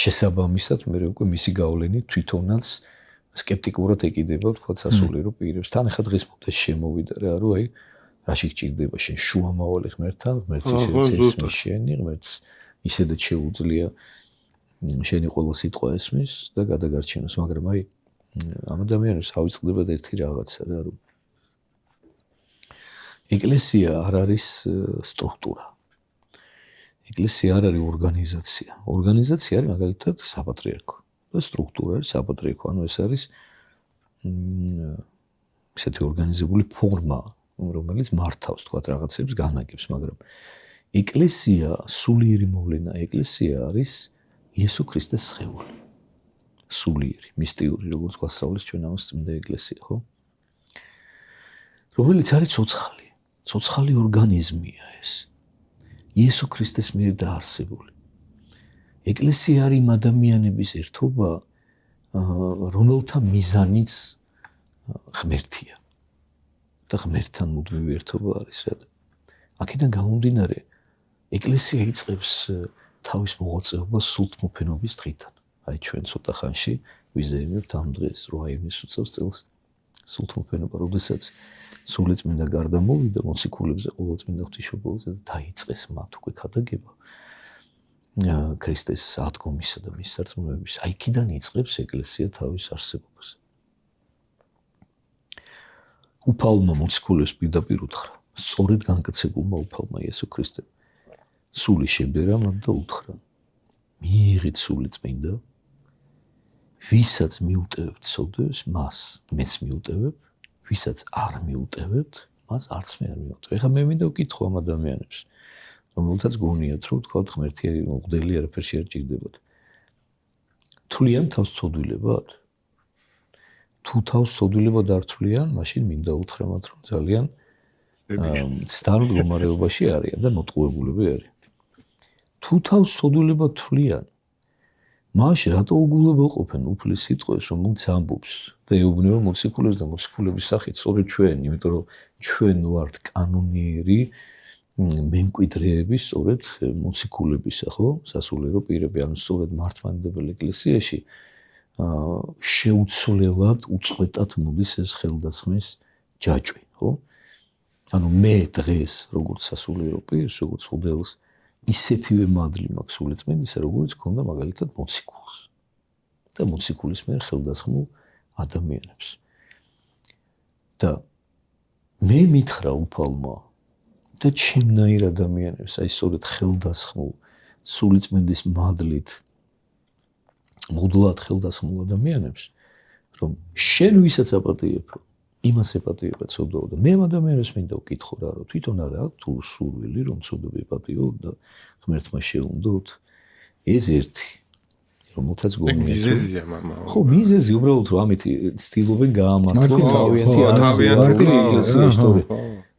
შესაბამისად მე უკვე მისი გავლენით თვითონაც სკეპტიკურად ეკიდება თქვა სასულიერო პირებს თან ახლა დღეს მომდე შემოვიდა რა რომ აი რაში გჭირდება შენ შუამავალი ღმერთთან ღმერთს ისედაც შენი ღმერთს ისედაც შეუძლია შენი ყველა სიტყვა ესმის და გადაგარჩენოს მაგრამ აი ამ ადამიანებს ავიწყდება ერთი რაღაცა რა რომ ეკლესია არ არის სტრუქტურა ეკლესია არ არის ორგანიზაცია. ორგანიზაცია არის მაგალითად საპატრიარქო. და სტრუქტურა არის საპატრიარქო. ანუ ეს არის ისეთი ორგანიზებული ფორმა, რომელიც მართავს თქვა რაღაცებს განაგებს, მაგრამ ეკლესია სულიერი მოვლენა, ეკლესია არის იესო ქრისტეს სხეული. სულიერი, მისტიური, როგორც გვასწავლის ჩვენ ამას წმინდა ეკლესია, ხო? რომელიც არის ცოცხალი. ცოცხალი ორგანიზმია ეს. იესო ქრისტეს მიერ დაარსებული. ეკლესია არის იმ ადამიანების ერთობა, რომელთა მიზანიც ღმერთია. და ღმერთთან მუდმივი ერთობა არის რა. აქედან გამომდინარე, ეკლესია იწყებს თავის მოღვაწეობას სულთმოფენობის დღიდან. აი ჩვენ ცოტა ხანში ვიზეიმებთ ამ დღეს 8 ივნისს უწევს წელს სულთმოფენობა, როდესაც სულიწმინდა გარდა მოვიდა მოციქულებზე ყოველწმინდა ღვთისმშობელზე და დაიწყეს მათ უკვე ქადაგება ქრისტეს ადგომისა და მის სარწმუნოების. აი იქიდან იწყებს ეკლესია თავის არსებობას. უფალმა მოციქულებს პირდაპირ უთხრა, სწორედ განკაცებულმა უფალმა იესო ქრისტემ სული შებერა მათ და უთხრა, მიიღეთ სული წმინდა, ვისაც მიუტევებთ სოდებს, მას მეც მიუტევებ, ვისაც არ მიუტევებთ, მას არც მე არ მივხვდი. ეხლა მე მინდა ვკითხო ამ ადამიანებს, რომელთაც გონიათ, რომ თქვა ღმერთი მღვდელი არაფერში არ ჭირდებათ. თვლიან თავს ცოდვილებად? თუ თავს ცოდვილებად არ თვლიან, მაშინ მინდა უთხრა მათ, რომ ძალიან ცდარ მდგომარეობაში არიან და მოტყუებულები არიან. თუ თავს ცოდვილებად თვლიან, მაშინ რატო უგულებელყოფენ უფლის სიტყვებს, რომ მუნც ამბობს და ეუბნება მოციქულებს და მოციქულების სახით, სწორედ ჩვენ, იმიტომ რომ ჩვენ ვართ კანონიერი მემკვიდრეები, სწორედ მოციქულებისა, ხო? სასულიერო პირები, ანუ სწორედ მართლმადიდებელ ეკლესიაში შეუცვლელად უწყვეტად მოდის ეს ხელდასხმის ჯაჭვი, ხო? ანუ მე დღეს როგორც სასულიერო პირს, როგორც მღვდელს ისეთივე მადლი მაქვს სულიწმინდისა, როგორც ქონდა მაგალითად მოციქულს და მოციქულის მიერ ხელდასხმულ ადამიანებს. და მე მითხრა უფალმა და ჩემნაირ ადამიანებს, აი სწორედ ხელდასხმულ სულიწმინდის მადლით მუდლად ხელდასხმულ ადამიანებს, რომ შენ ვისაც აპატიებ, იმას ეპატიება ცოდვაო და მე ადამიანებს მინდა ვკითხო რა, რომ თვითონ არა აქვს თუ სურვილი, რომ ცოდვები ეპატიოთ და ღმერთმა შეუნდოთ. ეს ერთი, რომელთაც გონიათ. მიზეზია მამა. ხო, მიზეზი უბრალოდ რომ ამეთი ცდილობენ გაამართლონ თავიანთი ადამიანები.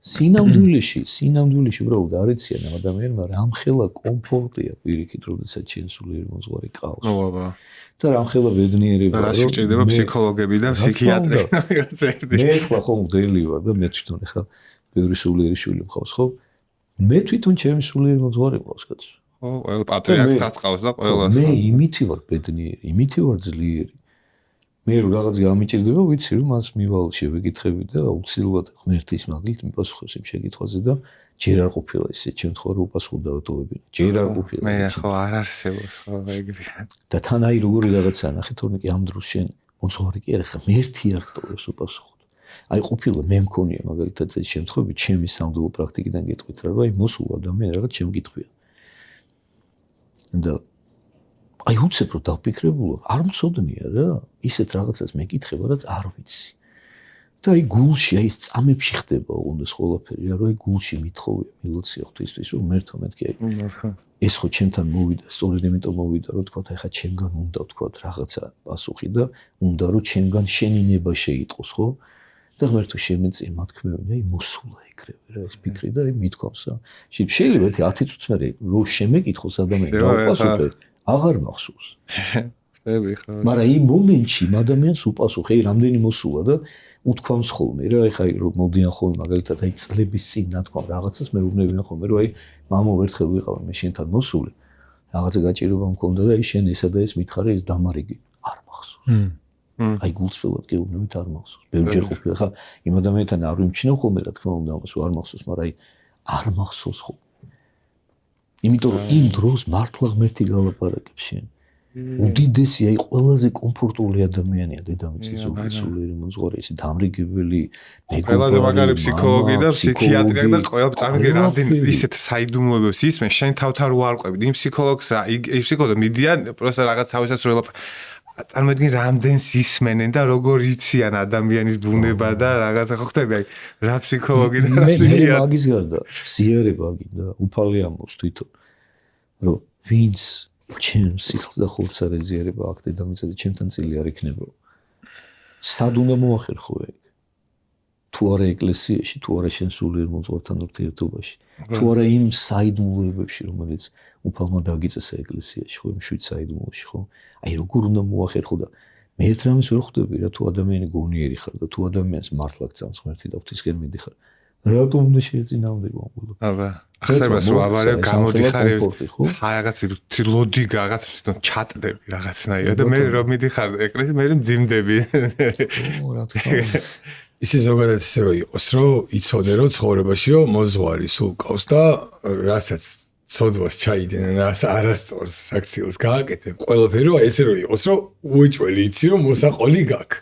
სინამდვილეში უბრალოდ არ იციან ამ ადამიანმა რამხელა კომფორტია პირიქით, როდესაც შენ სულიერ მოძღვარი ყავს. ნუ აბა. და რამხელა ბედნიერება, რა შეჭირდება ფსიქოლოგები და ფსიქიატრები. მე ხლა ხო მღვდელი ვარ და მე თვითონ ხა ბევრი სულიერი შვილი მყავს, ხო? მე თვითონ ჩემი სულიერი მოძღვარი მყავს, კაცო. ხო, ყველა პატრიარქს დაწყავს და ყველა. მე იმითი ვარ ბედნიერი, იმითი ვარ ძლიერი. მე რო რაღაც გამიჭირდება, ვიცი რომ მას მივალ შევეკითხები და აუცილებლად ღმერთის მაგლით მიპასუხებს იმ შეკითხვაზე და ჯერ არ ყოფილა ისე შემთხვევა რომ უპასუხობდა დავტოვებინა. ჯერ არ ყოფილა. მე ხო არ არსებობს ხო ეგრე. და თან აი როგორი რაღაცაა, ნახე თორნიკე ამ დროს შენ მოძღვარი კი არა, ხა მერთი არ გტოვებს უპასუხოთ. აი ყოფილა მე მქონია მაგალითად ეს შემთხვევები ჩემი სამდელო პრაქტიკიდან გეტყვით რა, რომ აი მოსულ ადამიანი რაღაც შემკითხვია. და აი უცებ რომ დავფიქრებულო, არ მწოდნია რა, ისეთ რაღაცას მეკითხება, რაც არ ვიცი. და აი გულში, აი წამებში ხდება უგუნდეს ყველაფერი, რა, რომ აი გულში მithოვია მილოცია ღვთისთვის, რომ მერთო მეთქი აი. ეს ხო ჩემთან მოვიდა, სწორედ იმიტომ მოვიდა, რომ თქვა, აი ხა ჩემგან უნდა თქვა რაღაცა პასუხი და უნდა რომ ჩემგან შენინება შეიტყოს, ხო? და ღმერთო შემეწია მათქმევინა, აი მოსულა ეგრევე რა, ეს ფიქრი და აი მithქვამს რა. შეიძლება ერთი 10 წუთს მერე რო შემეკითხოს ადამიანს და უპასუხე აღარ მახსოვს. ხტები ხო. მაგრამ იმ მომენტში ადამიანს უპასუხე, აი რამდენი მოსულა და უთქვამს ხოლმე რა, ეხა რომ მოდიან ხოლმე მაგალითად აი წლების წინ ნათქვამ რაღაცას მეუბნებიან ხოლმე რომ აი მამო ერთხელ ვიყავ მე შენთან მოსული. რაღაცა გაჭირობა მქონდა და აი შენ ესა და ეს მითხარე ეს დამარიგი არ მახსოვს. აი გულწრფელად გეუბნებით არ მახსოვს. ბევრჯერ ყოფილა ხა იმ ადამიანთან არ ვიმჩნევ ხოლმე რა თქმა უნდა ამას არ მახსოვს, მაგრამ აი არ მახსოვს ხოლმე. იმიტომ რომ იმ დროს მართლა ღმერთი გალაპარაკებს შენ. უდიდესი აი ყველაზე კომფორტული ადამიანია დედამიწის სულიერი მოძღვარი, ისე დამრიგებელი, ყველაზე მაგარი ფსიქოლოგი და ფსიქიატრი და ყველა წარმოგიდგენ რამდენი ისეთ საიდუმლოებებს ისმენ შენ თავთან რო არ ყვები იმ ფსიქოლოგს რა ის ფსიქოლოგი მიდიან პროსტა რაღაც თავისასროლ წარმოგიდგენ რამდენს ისმენენ და როგორ იციან ადამიანის ბუნება და რაღაცა ხო ხტები აი რა ფსიქოლოგი და რა ფსიქიატრი მე მაგის გარდა ზიარება გინდა უფალი ამბობს თვითონ რომ ვინც ჩემ სისხლს და ხორცს არ ეზიარება აქ დედამიწაზე ჩემთან წილი არ იქნება. სად უნდა მოახერხო ეგ? თუ არა ეკლესიაში, თუ არა შენ სულიერ მოძღვართან ურთიერთობაში, თუ არა იმ საიდუმლოებებში, რომელიც უფალმა დაგიწესა ეკლესიაში, ხო, იმ შვიდ საიდუმლოში, ხო? აი როგორ უნდა მოახერხო და მე ერთ რამეს ვერ ხვდები რა, თუ ადამიანი გონიერი ხარ და თუ ადამიანს მართლა გწამს ღმერთი და ღვთისკენ მიდიხარ. რატომ უნდა შეეწინააღმდეგო ამ ყველაფერს? აბა ახსებას რო აბარე გამოდიხარ რაღაც ლოდი რაღაც თვითონ ჩატდები რაღაცნაირად და მე რომ მიდიხარ ეკლესიაში მე მძიმდები რა თქმა უნდა ისე ზოგადად ისე რო იყოს რომ იცოდე რომ ცხოვრებაში რომ მოძღვარი სულ ყავს და რასაც ცოდვას ჩაიდნენ არასწორს საქციელს გააკეთებ ყველაფერი რომ ესე რო იყოს რომ უეჭველი იცი რომ მოსაყოლი გაქვს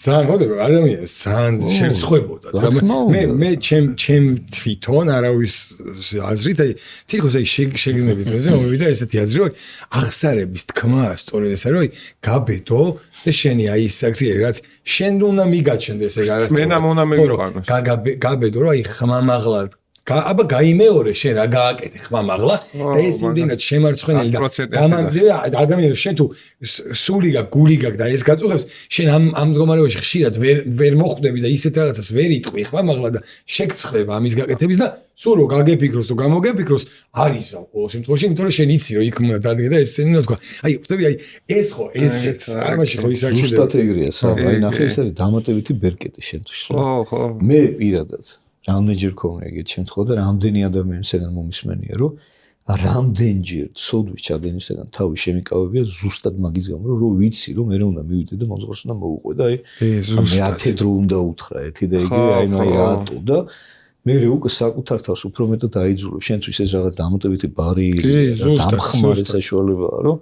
ძალიან ხდება ადამიანს ძალიან შეცხვებოდა მე ჩემ თვითონ არავის აზრით აი თითქოს აი შეგრძნებით მეზე მომივიდა ესეთი აზრი რომ აღსარების თქმა სწორედ ეს არის რომ გაბედო და შენი აი ის აქცია რაც შენ უნდა მიგაჩნდეს ეგ არასწორად მე უნდა მეგიყვანოს გაბედო რომ აი ხმამაღლა აბა გაიმეორე შენ რა გააკეთე ხმამაღლა და ეს იმდენად შემარცხვენელი და გამამდე ადამიანს შენ თუ სული გაგ გული გაგ და ეს გაწუხებს შენ ამ მდგომარეობაში ხშირად ვერ მოხვდები და ისეთ რაღაცას ვერ იტყვი ხმამაღლა და შეგწხვება ამის გაკეთების და სულ რო გაგეფიქროს თუ გამოგეფიქროს არისავ ყოველ შემთხვევაში იმიტომ რომ შენ იცი რომ იქ უნდა დადგე და ეს უნდა თქვა აი ხვდები აი ეს ხო ეს ამაში ხო ის აქ ზუსტად ეგრეა საუბარი აი ნახე ეს არის დამატებითი ბერკეტი შენთვის ხო მე პირადად რამდენჯერ ქონია ეგეთ შემთხვევა და რამდენი ადამიანისგან მომისმენია რომ რამდენჯერ ცოდვის ჩადენისგან თავი შემიკავებია ზუსტად მაგის გამო რომ ვიცი რომ მე უნდა მივიდე და მომზღარს უნდა მოვუყვე და აი მე 10 დრო უნდა უთხრა ერთი და იგი აი რატო და მე უკვე საკუთარ თავს უფრო მეტად აიძულებ შენთვის ეს რაღაც დამატებითი ბარი დამხმარე საშუალებაა რომ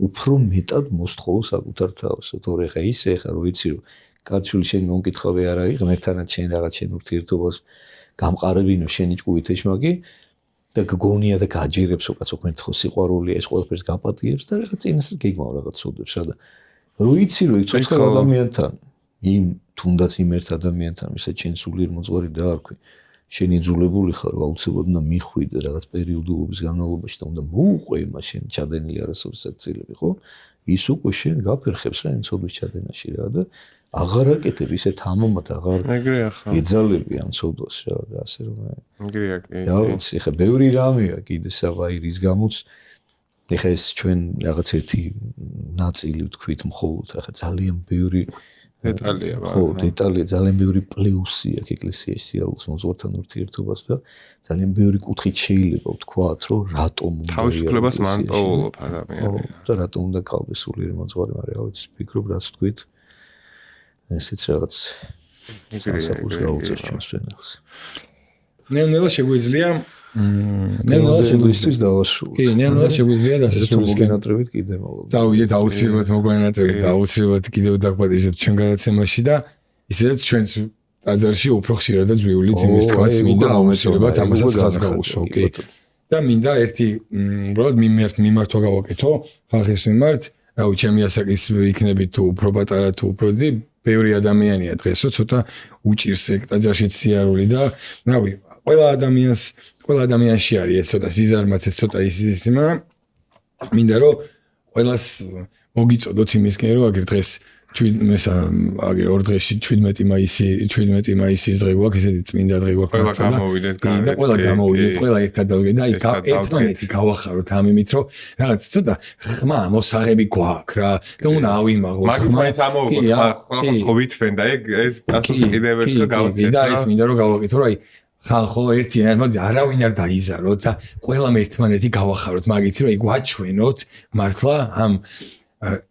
უფრო მეტად მოსთხოვო საკუთარ თავს თორე ხა ისე ხა რომ ვიცი რომ კაცული შენ მომკითხავე არ არის ღმერთთანაც შენ რაღაც შენ ურთიერთობას გამყარებინო შენი ჭკუით ეშმაკი და გგონია და გაჯერებს უკაც ღმერთი ხო სიყვარულია ეს ყველაფერს გაპატიებს და რაღაც წინასწარ გეგმავ რაღაც სოდებს რა და რო იცი რომ იქ ცოცხალ ადამიანთან იმ თუნდაც იმ ერთ ადამიანთან ვისაც შენ სულიერ მოძღვარი დაარქვი შენ იძულებული ხარ აუცილებლად უნდა მიხვიდე რაღაც პერიოდულობის განმავლობაში და უნდა მოუყვე იმას შენ ჩადენილი არასოდეს აქციელები ხო ის უკვე შენ გაფერხებს რა ცოდვის ჩადენაში რა და აღარ აკეთებ ისეთ ამომად აღარ ეძალები ამ ცოდვას რა და ასე რომ ეგრეა კი რა ვიცი ხა ბევრი რამეა კიდე სავაი რის გამოც ეხა ეს ჩვენ რაღაც ერთი ნაწილი ვთქვით მხოლოდ ხა ძალიან ბევრი დეტალია ხო დეტალია ძალიან ბევრი პლუსი აქვს ეკლესიაში სიარულს მოძღვართან ურთიერთობას და ძალიან ბევრი კუთხით შეიძლება ვთქვათ რომ რატომ თავისუფლებას მან პოულობ ადამიანი და რატომ უნდა ყავდეს სულიერი მოძღვარი მაგრამ რა ვიცი ფიქრობ რაც ვთქვით ესეც რაღაც სასახურს გაუწევს ჩვენს ფენელს ნელ-ნელა შეგვიძლია ნელ-ნელა დავასრულოთ კი ნელ-ნელა შეგვიძლია დასასრულოს გენატრებით კიდე მოვიდეთ წავიდეთ აუცილებლად მოგვენატრებით და აუცილებლად კიდევ დაგვადეჟებთ ჩვენ გადაცემაში და ისედაც ჩვენს ტაძარში უფრო ხშირად და ძვიულით იმის თქმაც მინდა აუცილებლად ამასაც ხაზს გავუსვო კი და მინდა ერთი უბრალოდ მიმართვა გავაკეთო ხალხის მიმართ რა ვიცი ჩემი ასაკის იქნებით თუ უფრო პატარა თუ უფრო დიდი ბევრი ადამიანია დღეს რომ ცოტა უჭირს ეგ ტაძარში სიარული და რავი ყველა ადამიანში არის ეს ცოტა სიზარმაც ეს ცოტა ის მაგრამ მინდა რომ ყველას მოგიწოდოთ იმისკენ რომ აგერ დღეს აგერ ორ დღეში 17 მაისის დღე გვაქვს ესეთი წმინდა დღე გვაქვს და ყველა გამოვიდეთ ყველა ერთად და აი ერთმანეთი გავახაროთ ამ იმით რომ რაღაც ცოტა ხმა მოსაღები გვაქვს რა და უნდა ავიმაღოთ მაგით ამოვუყოთ ხო ვითვენ და ეს ასეთი კიდევ ერთი გავაკეთოთ და ეს მინდა რომ გავაკეთო რომ აი ხალხო ერთიანად მოდი არავინ არ დაიზაროთ და ყველა ერთმანეთი გავახაროთ მაგით რომ აი გვაჩვენოთ მართლა ამ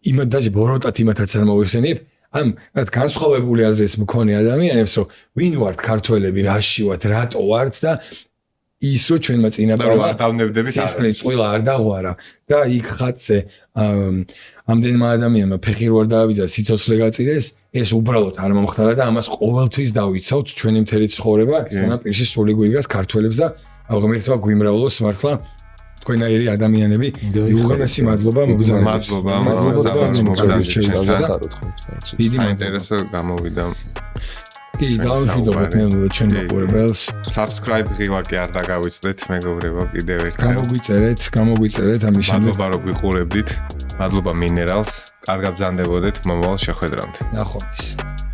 იმათ და ბოროტად იმათაც არ მოიხსენებ ამ რაც განსხვავებული აზრის მქონე ადამიანებს რომ ვინ ვართ ქართველები რაში ვართ რატო ვართ და ის რომ ჩვენმა წინაპარმა არ დავნებდებით სისხლით ყველა არ დაღვარა და იქ ხატზე ამდენმა ადამიანმა ფეხი რო არ დაავიძა სიცოცხლე გაწირეს ეს უბრალოდ არ მომხდარა და ამას ყოველთვის დავიცავთ ჩვენი მთელი ცხოვრება სანაპირში სული გვიდგას ქართველებს და ღმერთმა გვიმრავლოს მართლა თქვენაირი ადამიანები უღრმესი მადლობა მოგზაურობთ მადლობა დიდი საინტერესო გამოვიდა კი დავშვიდობთ მე ჩვენ მოყურებელს subscribe ღილაკი არ დაგავიცდეთ მეგობრებო კიდევ ერთხელ გამოგვიწერეთ ამის შემდეგ მადლობა რომ გვიყურებდით მადლობა მინერალს კარგად ბრძანდებოდეთ მომავალ შეხვედრამდე ნახვამდის